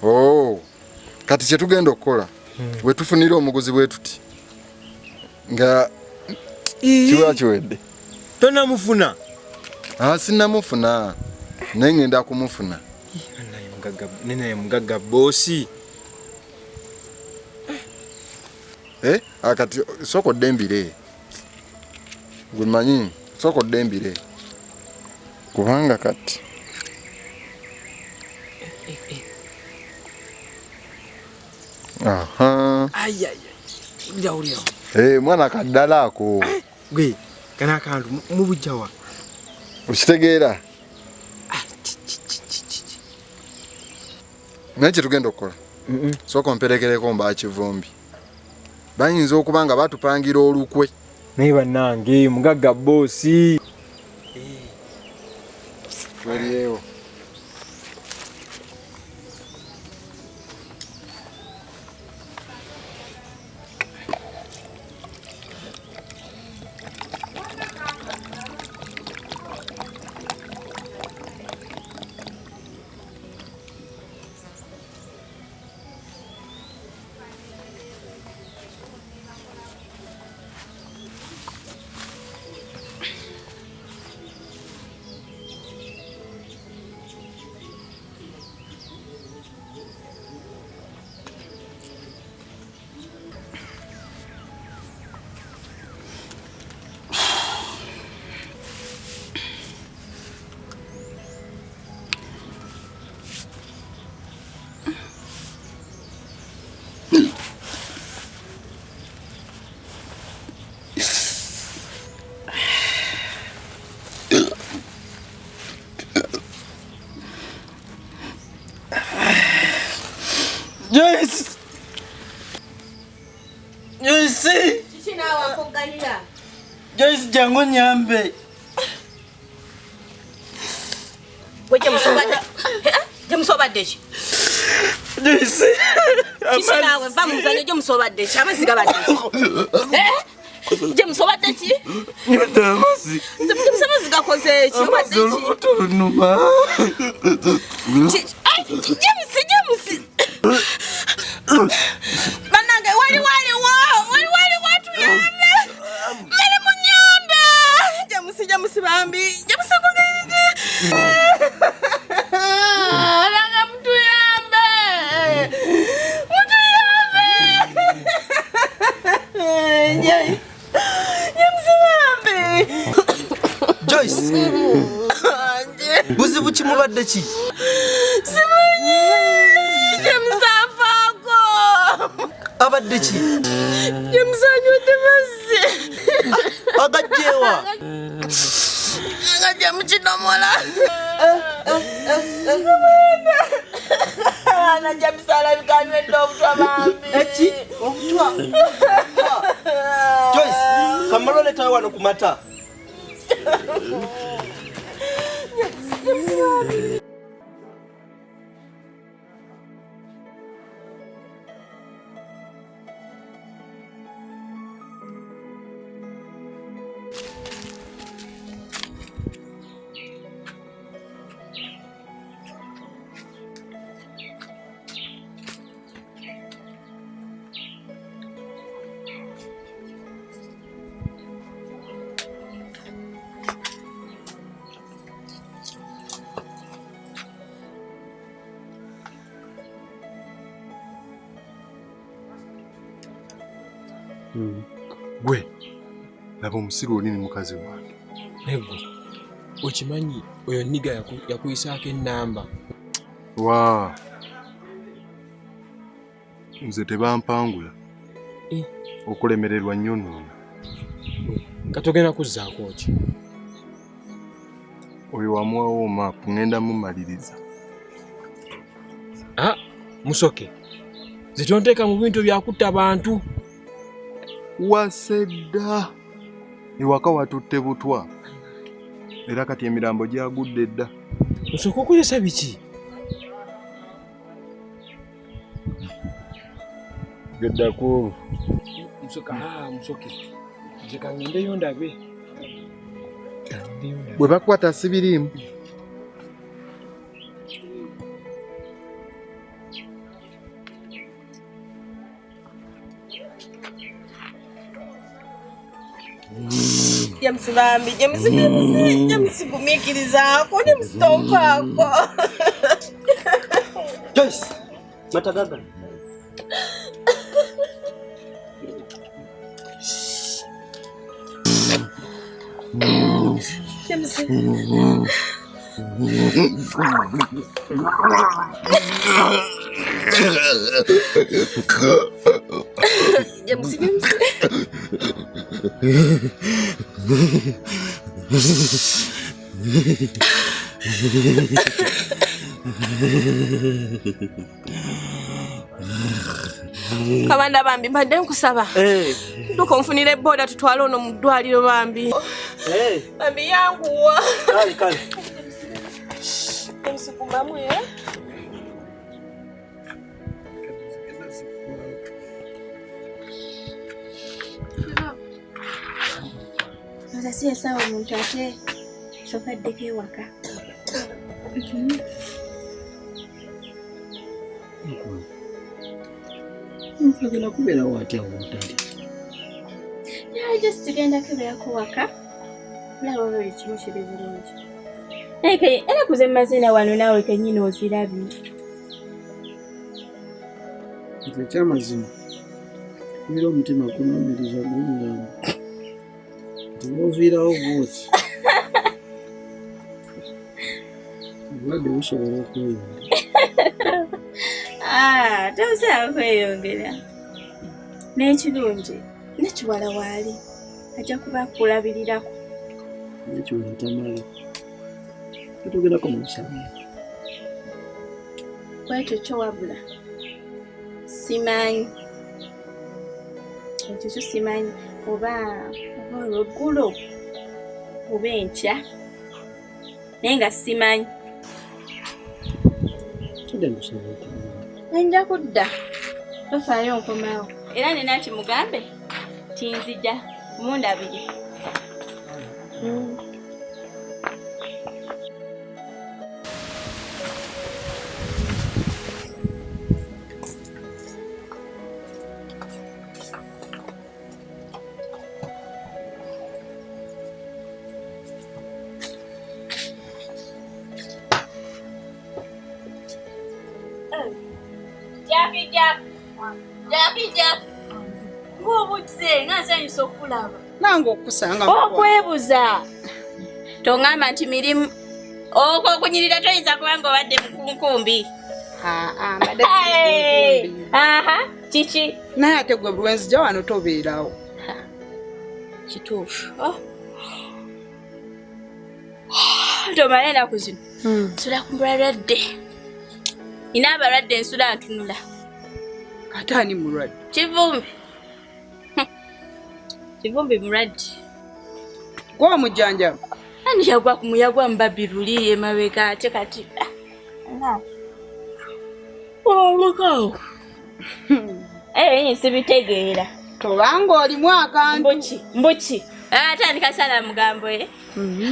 Oh. Kati kye tugenda okukola. We tufunira omuguzi bwe tuti. Nga kiwa kiwedde. Tonamufuna. Sinnamufuna. Naye ngenda kumufuna. Nene mugagga bosi. Akati soko dembire. Gwe manyi soko dembire. Kubanga kati. Aha. Ulira. Mwana kaddala ako. Gwe kana kantu mu bujjawa. Ukitegeera? Naye kye tugenda okukola. Sooka omperekereko mba kivumbi. Bayinza okuba nga batupangira olukwe. Naye bannange mugagga bosi. Twaliyewo. Joyce! Joyce! Kiki naawe akuggalira? Joyce jangu nyambe. Gwe gye musobadde ki? Joyce! Kiki naawe va mu muzanyo gye musobadde ki? Amazzi gabadde ki? Gye musobadde ki? Nyoda amazzi. Amazzi gakoze ki? Amazzi olubuto lunuma. James! Bannange wali watuyambe! Mali munyambe! James bambi! James kugaide! Langa mutuyambe! James bambi! Joyce! Buzibu ki mubadde ki? Simanyi! James afaako! Abadde ki? James anywedde mazzi! Agajjeewa? Agajja mu kidomola! Ana James alabika anywedde obutwa bambi! Eki? Obutwa? Joyce, kamala oletayo wano ku mata. James bambi! Gwe laba omusiru oli ni mukazi wange. Nego. Okimanyi oyo nniga yakuyisaako ennamba. Waa. Nze tebampangula. Okulemererwa nnyo nnono. Katogenda kuzzaako ki? Oyo wamuwawo maapu ngenda mumaliriza. Musoke. Zitonteeka mu bintu byakutta abantu. Wasedda. Ewaka watutte butwa. Era kati emirambo gyagudde dda. Musoke okozesa biki? Geddako. Musoke. Nze kangendeyo ndabe. bwe bakwata sibiriimu. James bambi, James kumikirizaako ne msitompaako. Joyce, matagaga. James. James. Kabanda bambi mbadde nkusaba. Tukonfunire boda tutwale ono mu ddwaliro bambi. Bambi yanguwa. Kale. Emsikumamu ye. Nasiya sawa omuntu ate soka ddeko ewaka. Mpagala kubeera watya wotali. Just tugenda kubeerako waka. Laba buli kimu kiri bulungi. Era kuze mazina wano naawe kennyini ozirabye. Nze ekyamazima kubeera omutima kunumiriza gungamba. Oviirawo bwoti. Obadde busobola okweyongera. Tosobola kweyongera. N'ekirungi nekiwala waali ajja kuba akulabirirako. Nekiwala tamala. Tutugerako mu nsama. Bwekyo kyo wabula simanyi. Ekyo kyo simanyi oba olweggulo oba enkya naye nga simanyi. Tudde musobola okumanya. Nja kudda tofaayo nkomawo era nina kimugambe tinzija mundabiri. Jack. Ng'obudde nasanyusa okulaba. Nange okusanga. Okwebuza. Tongamba nti mirimu. Okwo okunyirira toyinza kubanga obadde mukunkumbi. Mbadde kiki? naye ate gwe bwenzija wano tobeerawo. Kituufu. Tomala ennaku zino. Nsula ku balwadde. Nina abalwadde nsula ntunula. Ate ani mulwadde? Kivumbi mulwadde. Gwe omujjanjaba? Ani yagwa ku muyagwa mbabiruli emabega ate kati. Mukawo. Sibitegeera. Tobanga olimu akantu. Mbuki. Atandika sala mugambo ye.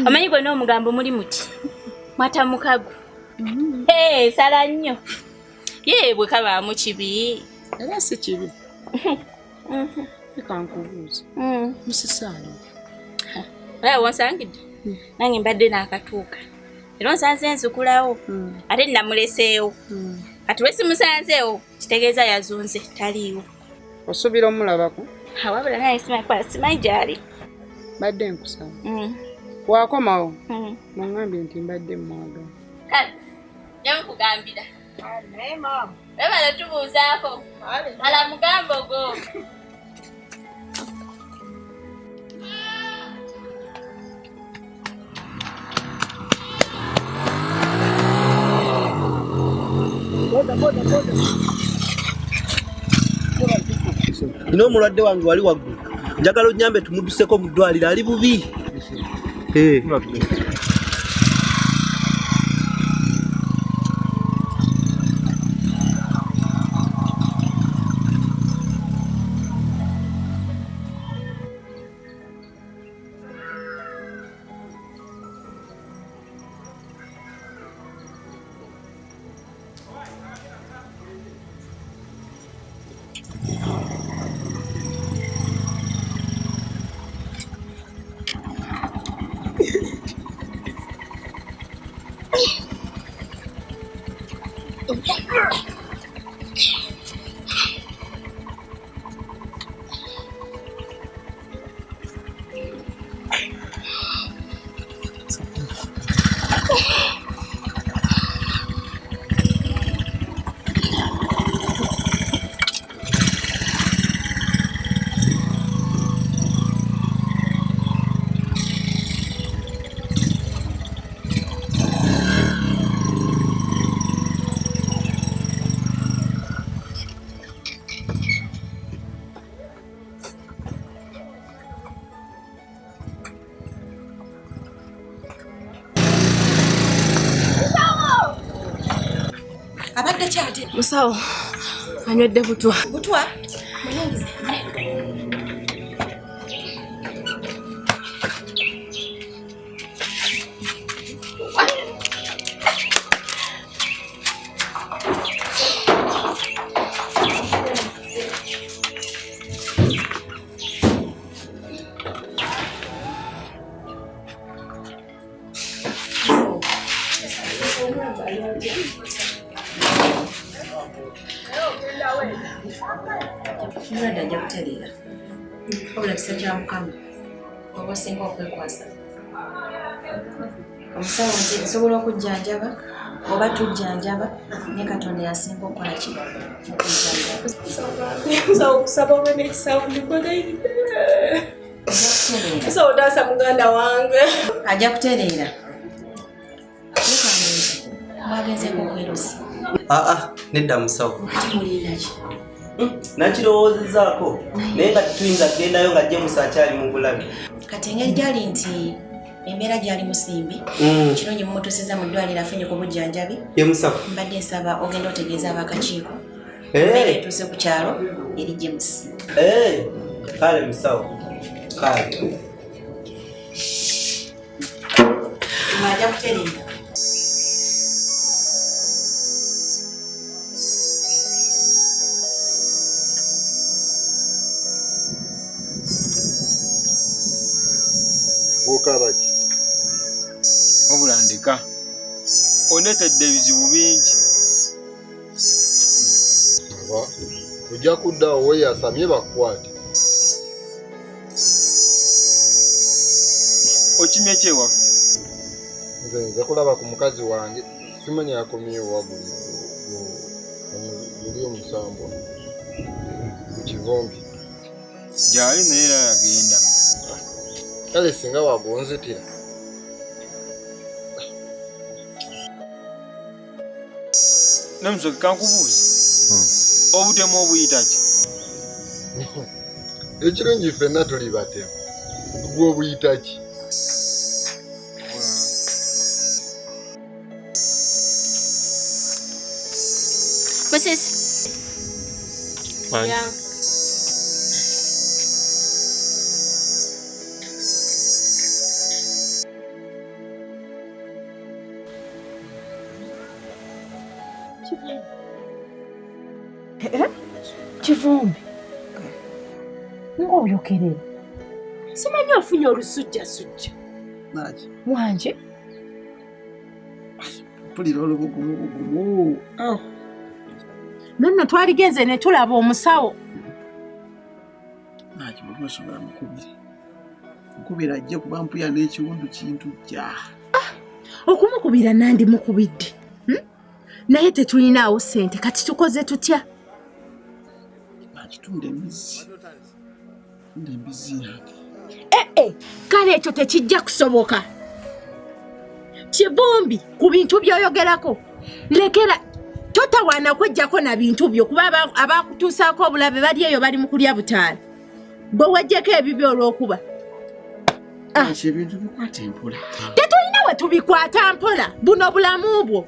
Omanyi gwe n'omugambo muli muti. Mwata mukago. Sala nnyo. Bwe kabaamu kibi. Era si kibi. Ekankubuuza. Musisaalo. Olaba wonsangidde? Nange mbadde n'akatuuka. Era onsanze nzukulawo. Ate namuleseewo. Kati we simusanzeewo kitegeeza yazunze taliiwo. Osuubira omulabako? Wabula naye simanyi gy'ali. Mbadde nkusaba. Wakomawo? Muŋŋambye nti mbadde mwagala. Kale, nja mukugambira. Naye maama. Webale tubuuzaako. Ala mugambo go. Nina omulwadde wange wali waggulu. Njagala onnyambe tumudduseko mu ddwaliro ali bubi. Musawo anywedde butwa. Butwa? Mwana ajja kutereera. Wabula kisa kya Mukama oba osinga okwekwasa. Omusawo nti nsobola okujjanjaba oba tujjanjaba naye Katonda yasinga okukola ki okujjanjaba. Musawo kusaba obe n'ekisawo ndikoleire. Musawo taasa muganda wange. Ajja kutereera. Mwagenzeeko okwerusi. Nedda musawo. Ati mulinda ki? Nakirowoozezaako naye nga tetuyinza kugendayo nga James akyali mu bulabe. Kati engeri gyali nti embeera gyali musimbi kirungi mumutuusiza mu ddwaliro afunye ku bujjanjabi. Ye musawo. Mbadde nsaba ogenda otegeeza ab'akakiiko embeera etuuse ku kyalo eri James. Kale musawo. Kale. Ajja kutereera. Okabaki. Wabula ndeka. Onetedde ebizibu bingi. Ojja kuddawo weeyasamye bakukwate. Okimye ki ewaffe? Nze kulaba ku mukazi wange simanyi akomyewo waguli guli omusambo mu kivombi. Gyali naye era yagenda. Kale singa wagonzetera. Namusoke kankubuuze. Obutemu obuyita ki? Ekirungi ffenna tuli batemu. Gwe obuyita ki? Musisi. Yeah. Kivumbi. Ng'oyokerera. Simanyi ofunye olusujjasujja. Naki? Wanje. Mpulira olubugumu. Nonno twaligenze ne tulaba omusawo. Naki bwe osobola mukubira. Mukubira ajje kuba mpuya n'ekiwundu kintu jja. Okumukubira nandi mukubidde. Naye tetulinaawo ssente kati tukoze tutya? Tunde embizi. Tunde embizi yange. Kale ekyo tekijja kusoboka. Kivumbi ku bintu by'oyogerako. Lekera totawaana kwejjako na bintu byo kuba abakutuusaako obulabe bali eyo bali mu kulya butaala. Gwe wejjeko ebibyo olw'okuba. Ebintu bikwata empola. Tetulina we tubikwata mpola buno bulamu bwo.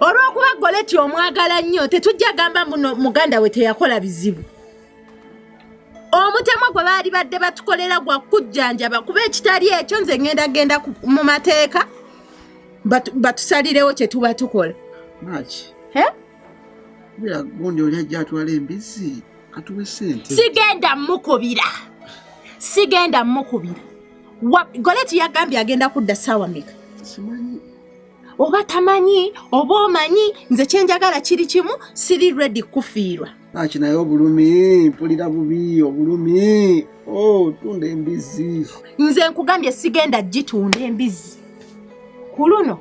Olw'okuba Goleti omwagala nnyo tetujja gamba muno muganda we teyakola bizibu. Omutemo gwe baali badde batukolera gwa kujjanjaba kuba ekitali ekyo nze ngenda mu mateeka batusalirewo kye tuba tukola. Naki? Bira gundi oli ajja atwala embizi atuwe ssente. Sigenda mmukubira. Goleti yagambye agenda kudda ssaawa mmeka? Simanyi. Oba tamanyi oba omanyi nze kyenjagala kiri kimu siri ready kufiirwa. Naki naye obulumi mpulira bubi obulumi. Tunda embizi. Nze nkugambye sigenda gitunda embizi. Ku luno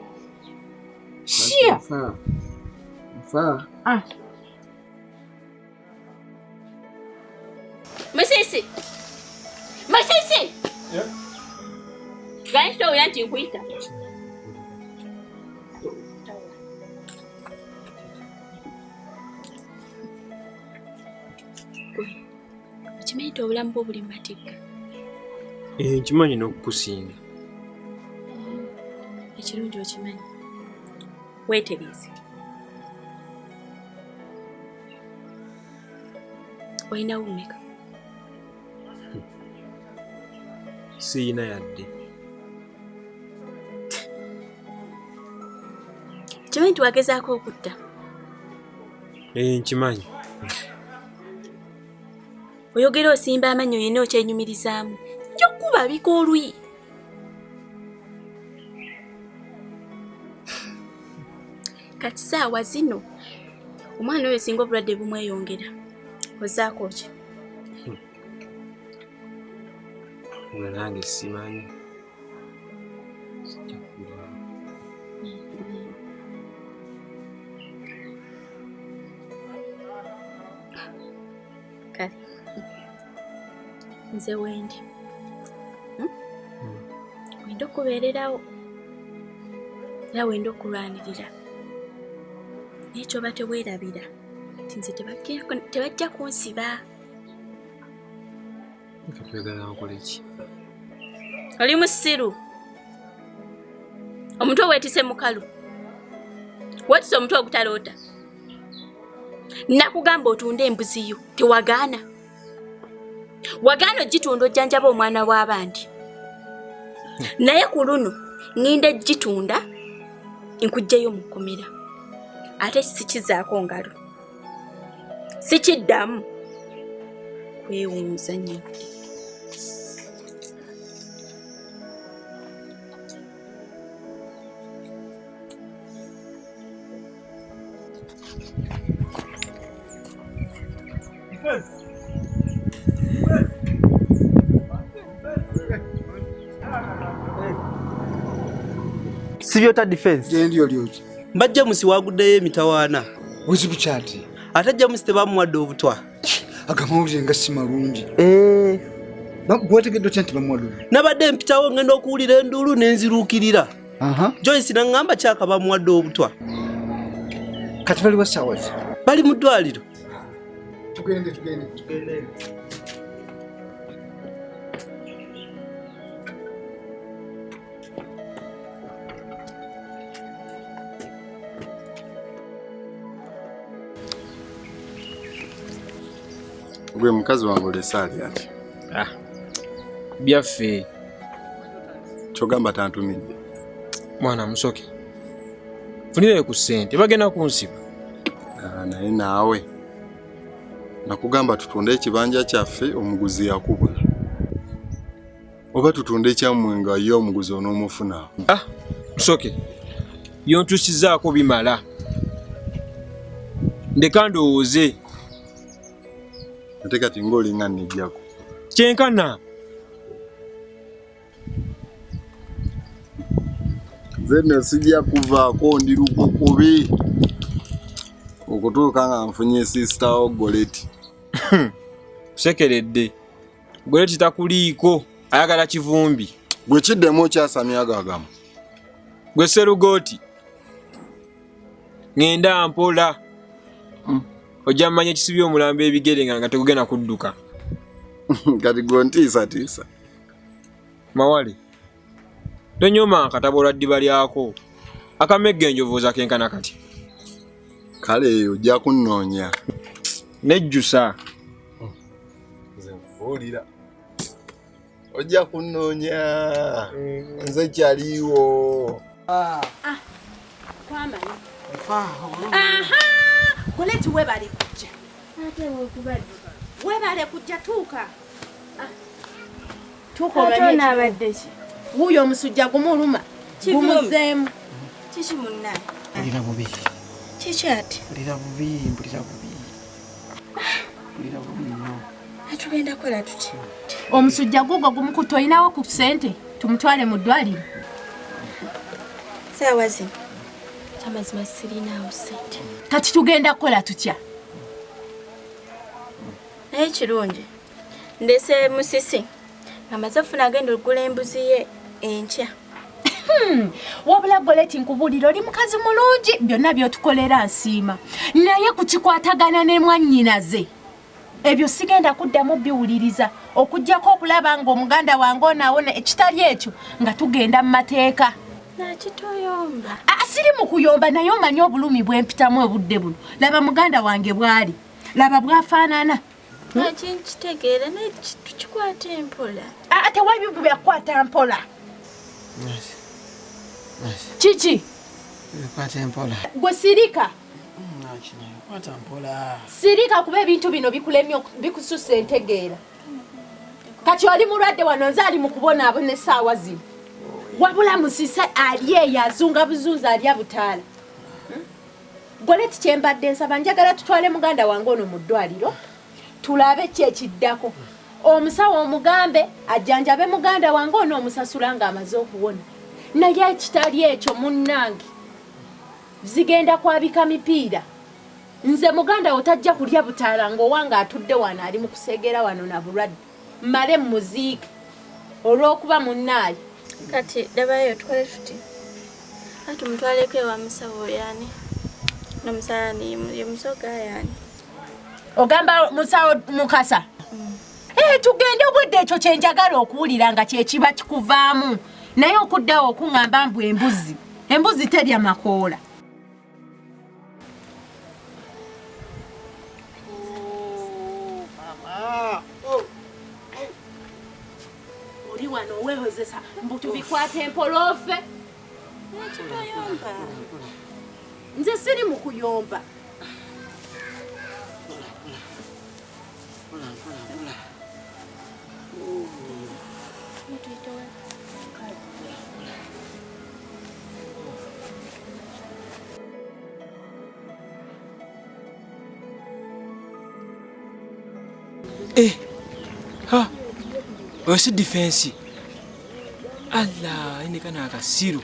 shia Mfa. Musisi. Yeah. Gaito oya nti nkuyita. Kimayita obulamu bwo buli matigga. Nkimanyi n'okukusinga. Ekirungi okimanyi. Weetereeze. Olina umeka? Siyina yadde. Kimanyi wagezaako okutta? Nkimanyi. Oyogera osimba amanyo yenna okyenyumirizaamu. Nja okubabika olwi. Kati saawa zino omwana oyo singa obulwadde bumweyongera ozaako ki? Nga nange simanyi. Kale nze wendi wenda okubeererawo era wenda okulwanirira naye kyoba teweerabira nti nze tebajja kunsiba. Tuyagala nkole ki? Oli musiru, omutwe weetise mukalu, weetise omutwe ogutaloota. Nakugamba otunde embuzi yo tewagaana. Wagaana ogitunda ojjanjaba omwana w'abandi. Naye ku luno ŋŋenda gitunda nkuggyeyo mu kkomera. Ate sikizaako ngalo. Sikiddamu kwewunza nnyo. Sibyota defense. Yendi olyoki. Mbajja musi waguddeyo emitawaana. Buzibu kyati. Ate jamusi tebamuwadde obutwa. Agamawulire nga si malungi. Bwategedde otya nti bamuwadde? Nabadde mpitawo ngenda okuwulira enduulu n'enziruukirira. Joyce n'aŋŋamba kyaka bamuwadde obutwa. Kati bali wa ssaawa ki? Bali mu ddwaliro. Tugende. Gwe mukazi wange olesaali ati. Byaffe. Kyogamba tantumidde. Mwana musoke. Funire ku ssente bagenda kunsiba. Naye naawe. Nakugamba tutunde ekibanja kyaffe omuguzi yakubula. Oba tutunde ekyammwe nga ye omuguzi onoomufuna. Musoke. Yontusizaako bimala. Ndeka ndowooze. Ate kati ng'olinga nnejjako. Kyenkana. Nze nno sijja kuvaako ndi lukokobe. Okutuuka nga nfunye sisita wo Goleti. Kusekeredde. Goleti takuliiko. Ayagala kivumbi. Gwe kiddemu okyasamya agagamu. Gwe Serugooti. Ngenda mpola. Ojja mmanya ekisibye omulambo ebigere nga tegugenda kudduka. Kati gwe ntiisatiisa. Mawale. Tonyoma akatabo olwaddiba lyako. Akamegge enjovu kenkana kati. Kale eyo ojja kunnoonya. Nejjusa. Nze nkubuulira. Ojja kunnoonya. Nze kyaliwo. Kwamani. Goleti webale kujja. Ate wekubadde. Webale kujja tuuka. Ate onaabadde ki? Wuuyo omusujja gumuluma. Gumuzeemu. Kiki munnaye? Mpulira bubi. Kiki ate? Mpulira bubi nnyo. Tugenda kola tuti? Omusujja gugwo gumukuta olinawo ku ssente tumutwale mu ddwaliro. Saawa zino amazima sirinaawo ssente. Kati tugenda kukola tutya? Naye kirungi ndese musisi amaze ofuna agenda okugula embuzi ye enkya. Wabula Goleti nkubuulira oli mukazi mulungi byonna by'otukolera nsiima naye kukikwatagana ne mwannyinaze ebyo sigenda kuddamu biwuliriza okuggyako okulaba ng'omuganda wange onaawona ekitali ekyo nga tugenda mu mateeka. Nakitoyomba. Asiri mu kuyomba naye omanyi obulumi bw'empitamu obudde buno. Laba muganda wange bw'ali. Laba bw'afaanana. Kitegeera naye tukikwata empola. Ate wabibu byakwata mpola. Chichi. Kwata empola. Gwe sirika. Kwata mpola. Sirika kuba ebintu bino bikulemyo bikususa entegeera. Kati oli mulwadde wano nze ali mu kubonaabona essaawa zino. Wabula musisa ali eyo azunga buzunza ali abutaala. Goleti kyembadde nsaba njagala tutwale muganda wange ono mu ddwaliro tulabe ki ekiddako. Omusawo omugambe ajjanjabe muganda wange ono omusasula ng'amaze okuwona. Naye ekitali ekyo munnange zigenda kwabika mipiira. Nze muganda wo tajja kulya butaala ng'owange atudde wano ali mu kuseegera wano na bulwadde. Mmale muziike olw'okuba munnaayo. Kati dabayo twale tuti. Kati mutwaleko ewa musawo yani. Nomusani yemusoga yani. Ogamba musawo mukasa. Tugende obudde ekyo kye njagala okuwulira nga kye kiba kikuvaamu. Naye okuddawo okuŋŋamba mbu embuzi. Embuzi terya makoola. Oli wano weehozesa mbu tubikwata empoloofe. Nze siri mu kuyomba. Oyo si defense. Allah, ine kana akasiru.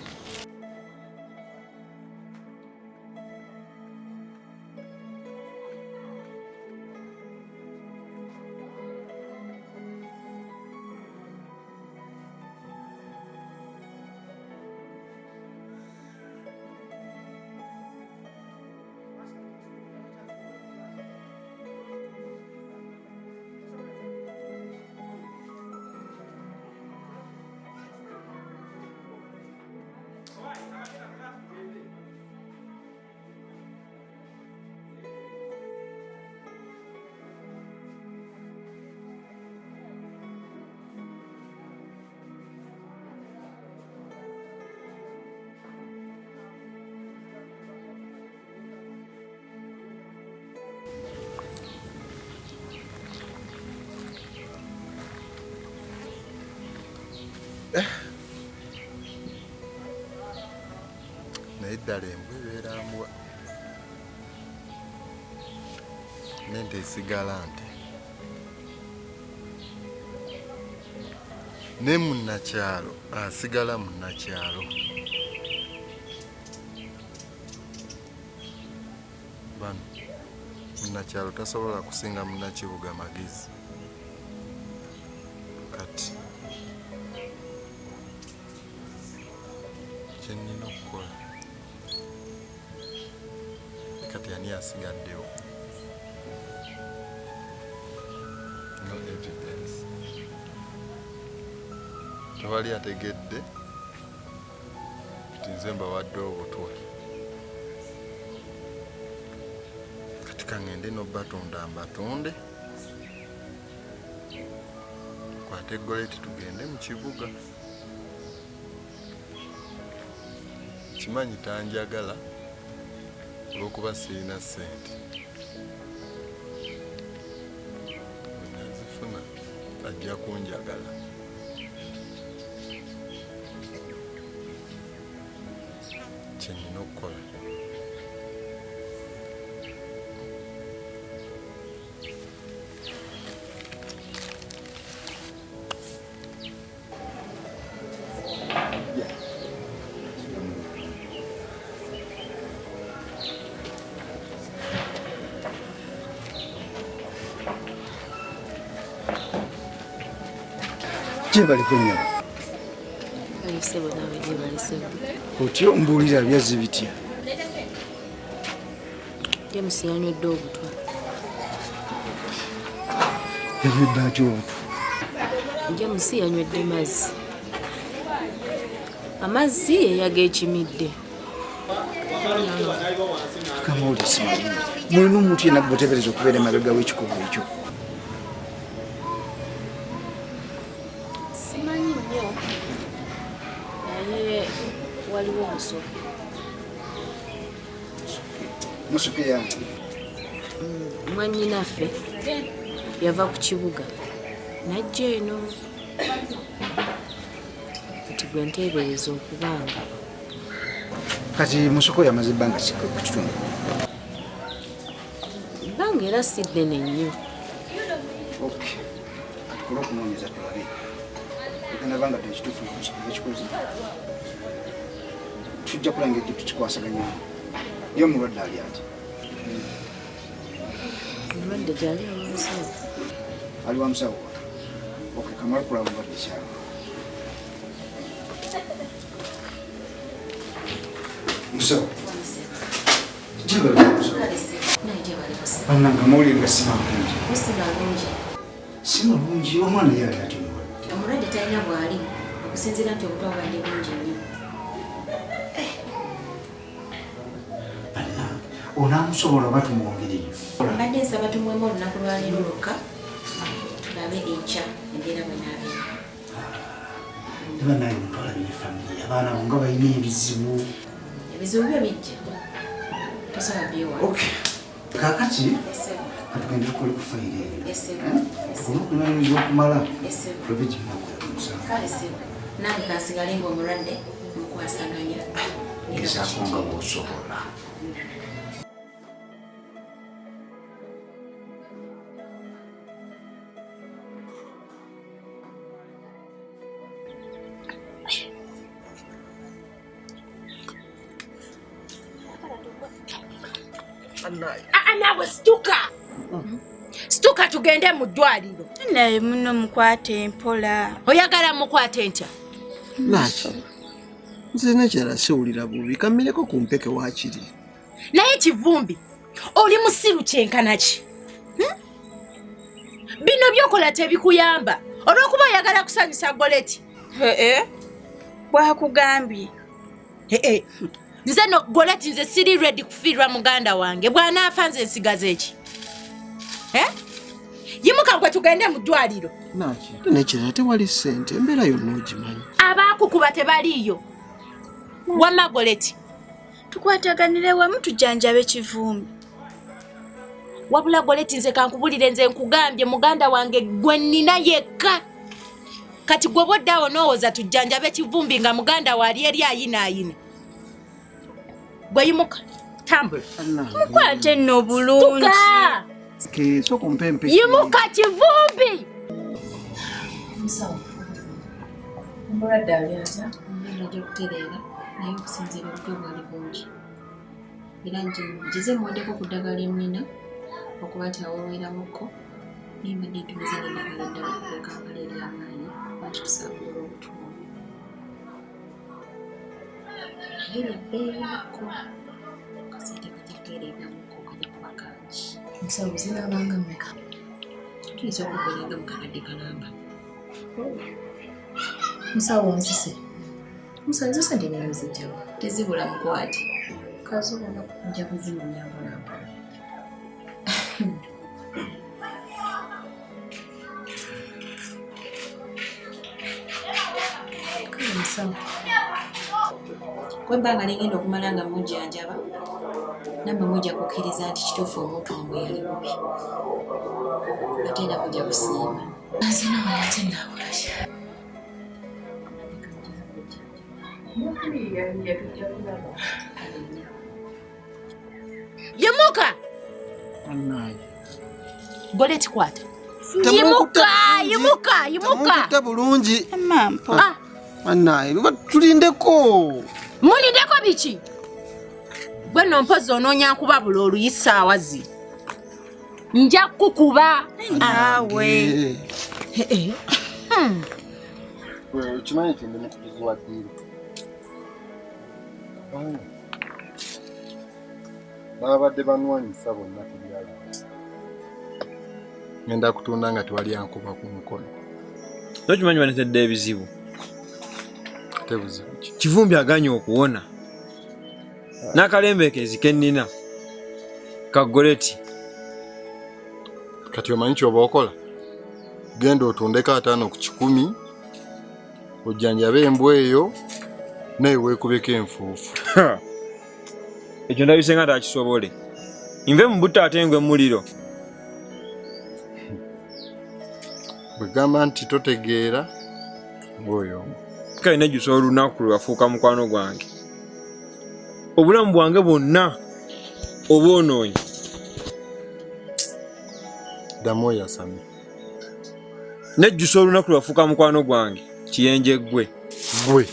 Naye ddala embwa ebeera mbwa. Nente esigala nte. Ne munnakyalo asigala munnakyalo. Bano munnakyalo tasobola kusinga munnakibuga magezi. Kati kyenina okukola kati ani asigaddewo? No evidence. Tewali ategedde nti nze mbawadde obutwa. Kati kangende n'obbatunda mbatunde. Kwate eggoleti tugende mu kibuga. Kimanyi tanjagala olw'okuba sirina ssente. Nazifuna ajja kunjagala. Kye nnina okukola Jebali kunya. Alisebo nawe jebali sebo. Otyo mbulira byazi bitya. James yanywedde obutwa. Yanywedde atyo obutwa. James yanywedde mazzi. Amazzi yagekimidde. Kamoli simanyi. Mulina omuntu yenna gwotebereza okubeera emabega w'ekikubo ekyo. waliwo musoke. Musoke yange. Mwannyinaffe yava ku kibuga najja eno kati gwe nteebereza okubanga. Kati musoke yamaze ebbanga ki ku kitundu? Ebbanga era si ddene nnyo. Okay. Kulo kunoonyeza tulabe. Ogenda banga tekituufu ekikozi. Tujja kulanga ekyo tukikwasaganya. Ye omulwadde ali ati. Omulwadde gyali awamusawo. Ali wa musawo. Okay, kamala kulaba omulwadde kyali. Musawo. Bannanga mawulire nga si malungi. Si malungi, omwana ye ali ati omulwadde. Omulwadde talina bw'ali okusinziira nti obutwa bwadde bungi nnyo. Onaamusobola oba tumwongereyo? Mbadde nsaba tumwemu olunaku lwaleero lwokka tulabe enkya embeera bwe naabeera. Eba naye mutwala bine famire abaana bo nga balina ebizibu. Ebizibu byo bijja tosaba byewala. Okay. Kaakati katugende tukole ku fayiro eyo. Olunaku okumala tulabe gyemnakuyamusa. Nange kansigale ng'omulwadde mukwasaganya. Ngezaako nga bw'osobola. Naawe situka. Situka tugende mu ddwaliro. Naye muno mukwate mpola. Oyagala mukwate ntya? Naki? Nze nekyala siwulira bubi kamireko ku mpeke waakiri. Naye Kivumbi oli musiru kyenkana ki? Bino byokola tebikuyamba olw'okuba oyagala kusanyusa Goleti. Bwakugambye. Nze no Goleti nze siri ready kufiirwa muganda wange bw'anaafa nze nsigaze eki? Yimuka gwe tugende mu ddwaliro. Naki? Nekyala tewali ssente embeera yonna ogimanyi. Abaakukuba tebaliiyo. Wamma Goleti. Tukwataganire wamu tujjanjabe Kivumbi. Wabula Goleti nze kankubulire nze nkugambye muganda wange gwe nnina yekka. Kati gwe bw'oddaawo n'owooza tujjanjabe Kivumbi nga muganda waali eri ayinaayina. Gwe yimuka tambula. Mukwate nno bulungi. Yimuka Kivumbi. Musawo. Omulwadde ali atya? Ajja kutereera naye okusinziira obutwe bwali bungi. Era ngize muwaddeko ku ddagala ennina okuba nti awoweeramukko naye mbadde ntumiza n'eddagala eddala okukampala ery'amaanyi lwaki kusangula obutuumu. Naye nabbeeyako kasente katekeereegamukko kajja kuba kangi. Musawo zinaabanga mmeka? Tuyinza okugoberanga mu kakadde kalamba. Musawo nzise. Musawo nzise sente neno zijjawa. Tezibula mukwate. Kazobola kujja kuzimunya mpolampola. Kale musawo. Kwebbanga ligenda okumala nga mujjanjaba nammwe mujja kukkiriza nti kituufu omuntu omwe yali mubi. Ate era mujja kusiima. Nzina wala ate naakulaki. Yimuka! Goleti kwata. Yimuka! Temukutte bulungi. Mampo. Annaye, tulindeko. Mulindeko biki? Gwe nno mpozi onoonya nkubabula oluyisa awazi. Nja kukuba. Awe. Okimanyi nti ndi mukubizi wa ddiiro. Baabadde banwanyisa bonna tubyala. Ngenda kutunda nga tewali ankuba ku mukono. Tokimanyi banetedde ebizibu. Tebuzibu ki? Kivumbi aganye okuwona. N'akalembeekezi ke nnina ka Goleti. Kati omanyi ky'oba okola? Genda otundeko 5 ku 10, ojjanjabe embwa eyo, naye weekubeko enfuufu. Ekyo ndabise nga takisobole. Nve mu butta ate ngwe muliro. Bwe gamba nti totegeera ng'oyo. Kale nejjusa olunaku lwe wafuuka mukwano gwange. Obulamu bwange bwonna obwonoonyi. Ddamu oyasamye. Nejjusa olunaku lwe wafuuka mukwano gwange. Kiyenje ggwe. Ggwe.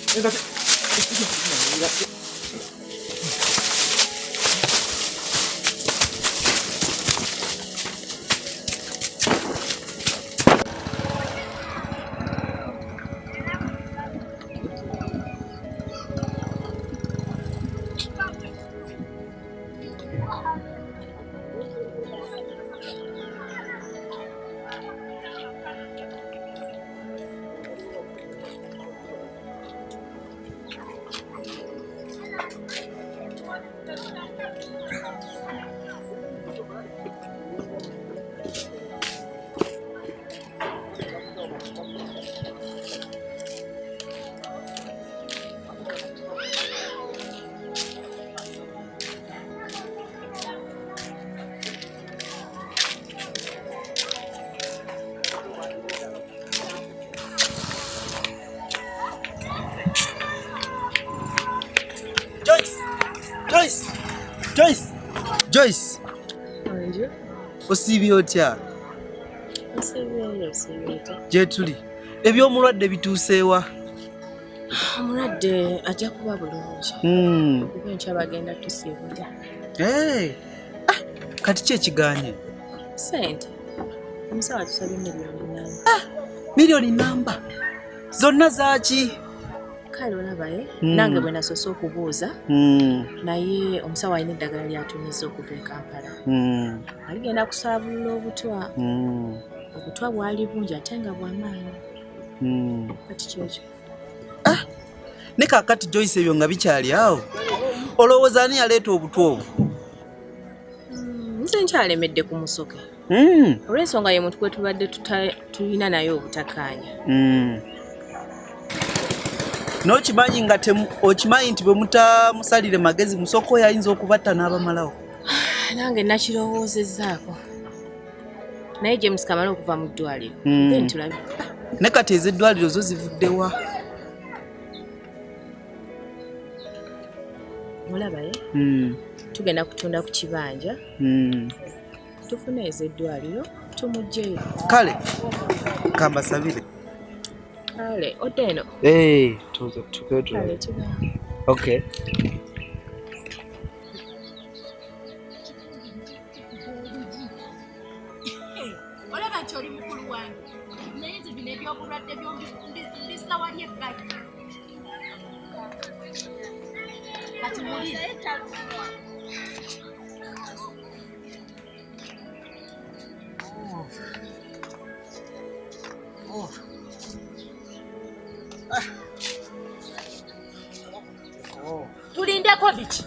Joyce. Osiibye otya? Gye tuli. Eby'omulwadde bituuseewa? Omulwadde ajja kuba bulungi. Kuba enkya bagenda tusiibula. Kati ki ekiganye? Ssente. Omusawo tusabye $1,000,000. Miliyoni namba? Zonna zaaki? Kale olabaye nange bwe nasoose okubuuza naye omusawo alina eddagala ly'atumiza okuva e Kampala. Aligenda kusaabulula obutwa. Obutwa bwali bungi ate nga bw'amaanyi. Kati kyekyo. Ne kaakati Joyce ebyo nga bikyali awo. Olowooza ani yaleeta obutwa obwo? Nze nkyalemedde ku musoke. Olw'ensonga ye muntu gwe tubadde tulina naye obutakkaanya. N'okimanyi nga okimanyi nti bwe mutamusalire magezi musoko oyo ayinza okubatta n'abamalawo. Nange nakirowoozezzaako. Naye James kamala okuva mu ddwaliro. Tulabe. Ne kati ez'eddwaliro zo zivuddewa? Olabaye? Tugenda kutunda ku kibanja. Tufune ez'eddwaliro tumuggyeyo. Kale kambasabire. Kale Oteeno. Kale okay. Olaba nti oli mukulu wange. Naye nze bino eby'obulwadde mbisa wali ebbali. Kati muli. Tulindeko biki?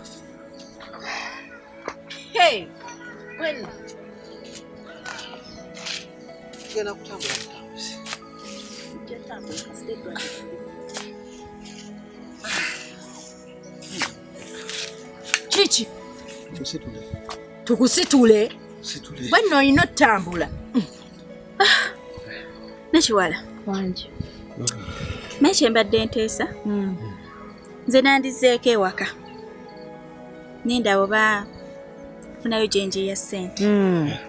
Hey, wena. Tugenda kutambula butambuzi. Kiki? Tukusitule? Bwenno olina otambula. Nakiwala wangi. Naye kyembadde nteesa nze nandizeeko ewaka nenda oba funayo gyenje ya ssente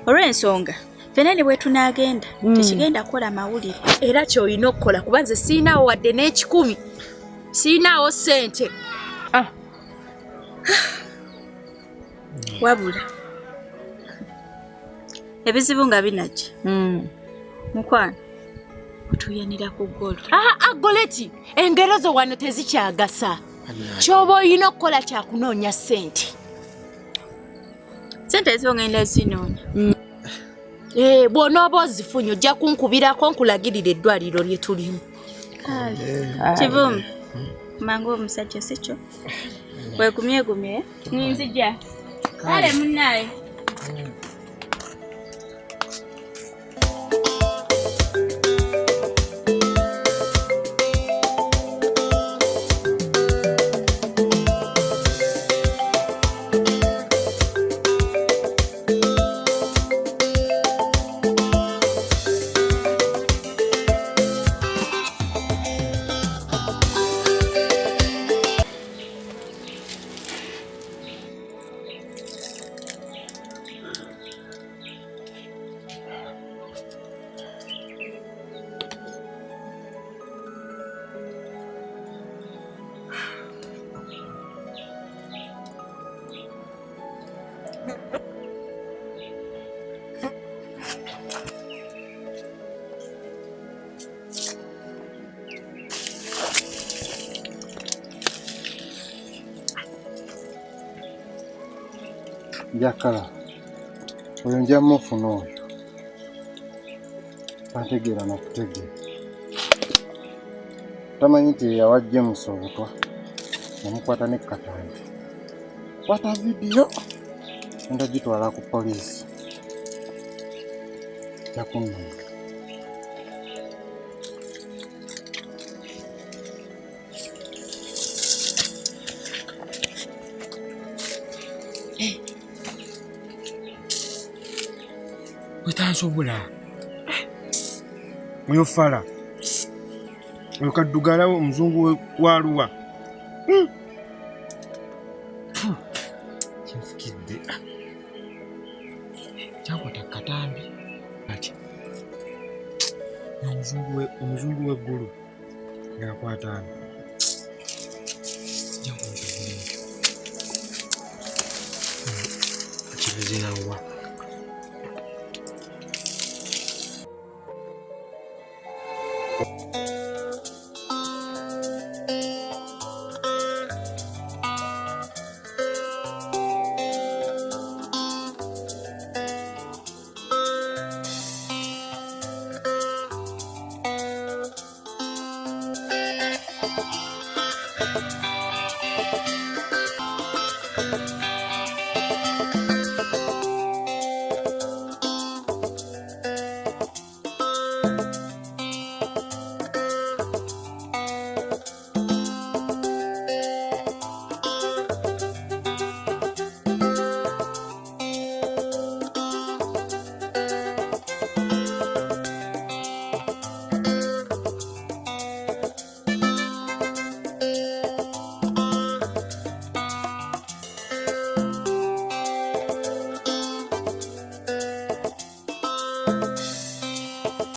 olw'ensonga ffenna ne bwe tunaagenda tekigenda kukola mawulire era ky'olina okukola kuba nze siinaawo wadde n'ekikumi siinaawo ssente wabula ebizibu nga binajja mukwano otuyanira ku ggolo. Goleti engero zo wano tezikyagasa. Ky'oba olina okukola kyakunoonya ssente. Ssente ezo ngenda zinoonya. Bw'onooba ozifunye ojja kunkubirako nkulagirira eddwaliro lye tulimu. Kivumu mangu omusajja si kyo weegumyegumye nzija kale munnaye. Yakala. Oyo nja mufuna oyo. Bategeera n'okutegeera. Tamanyi nti yawa James obutwa. Namukwata ne katanti. Kwata vidiyo. Enda gitwala ku poliisi. Yakunnuma. Wetansobula. Oyo fala. Oyo kaddugala omuzungu wa Arua. Kinfukidde. Kyakwata katambi. Ati. Omuzungu w'eggulu. Yakwata ani. Jakwata bulungi. Kibizinawa.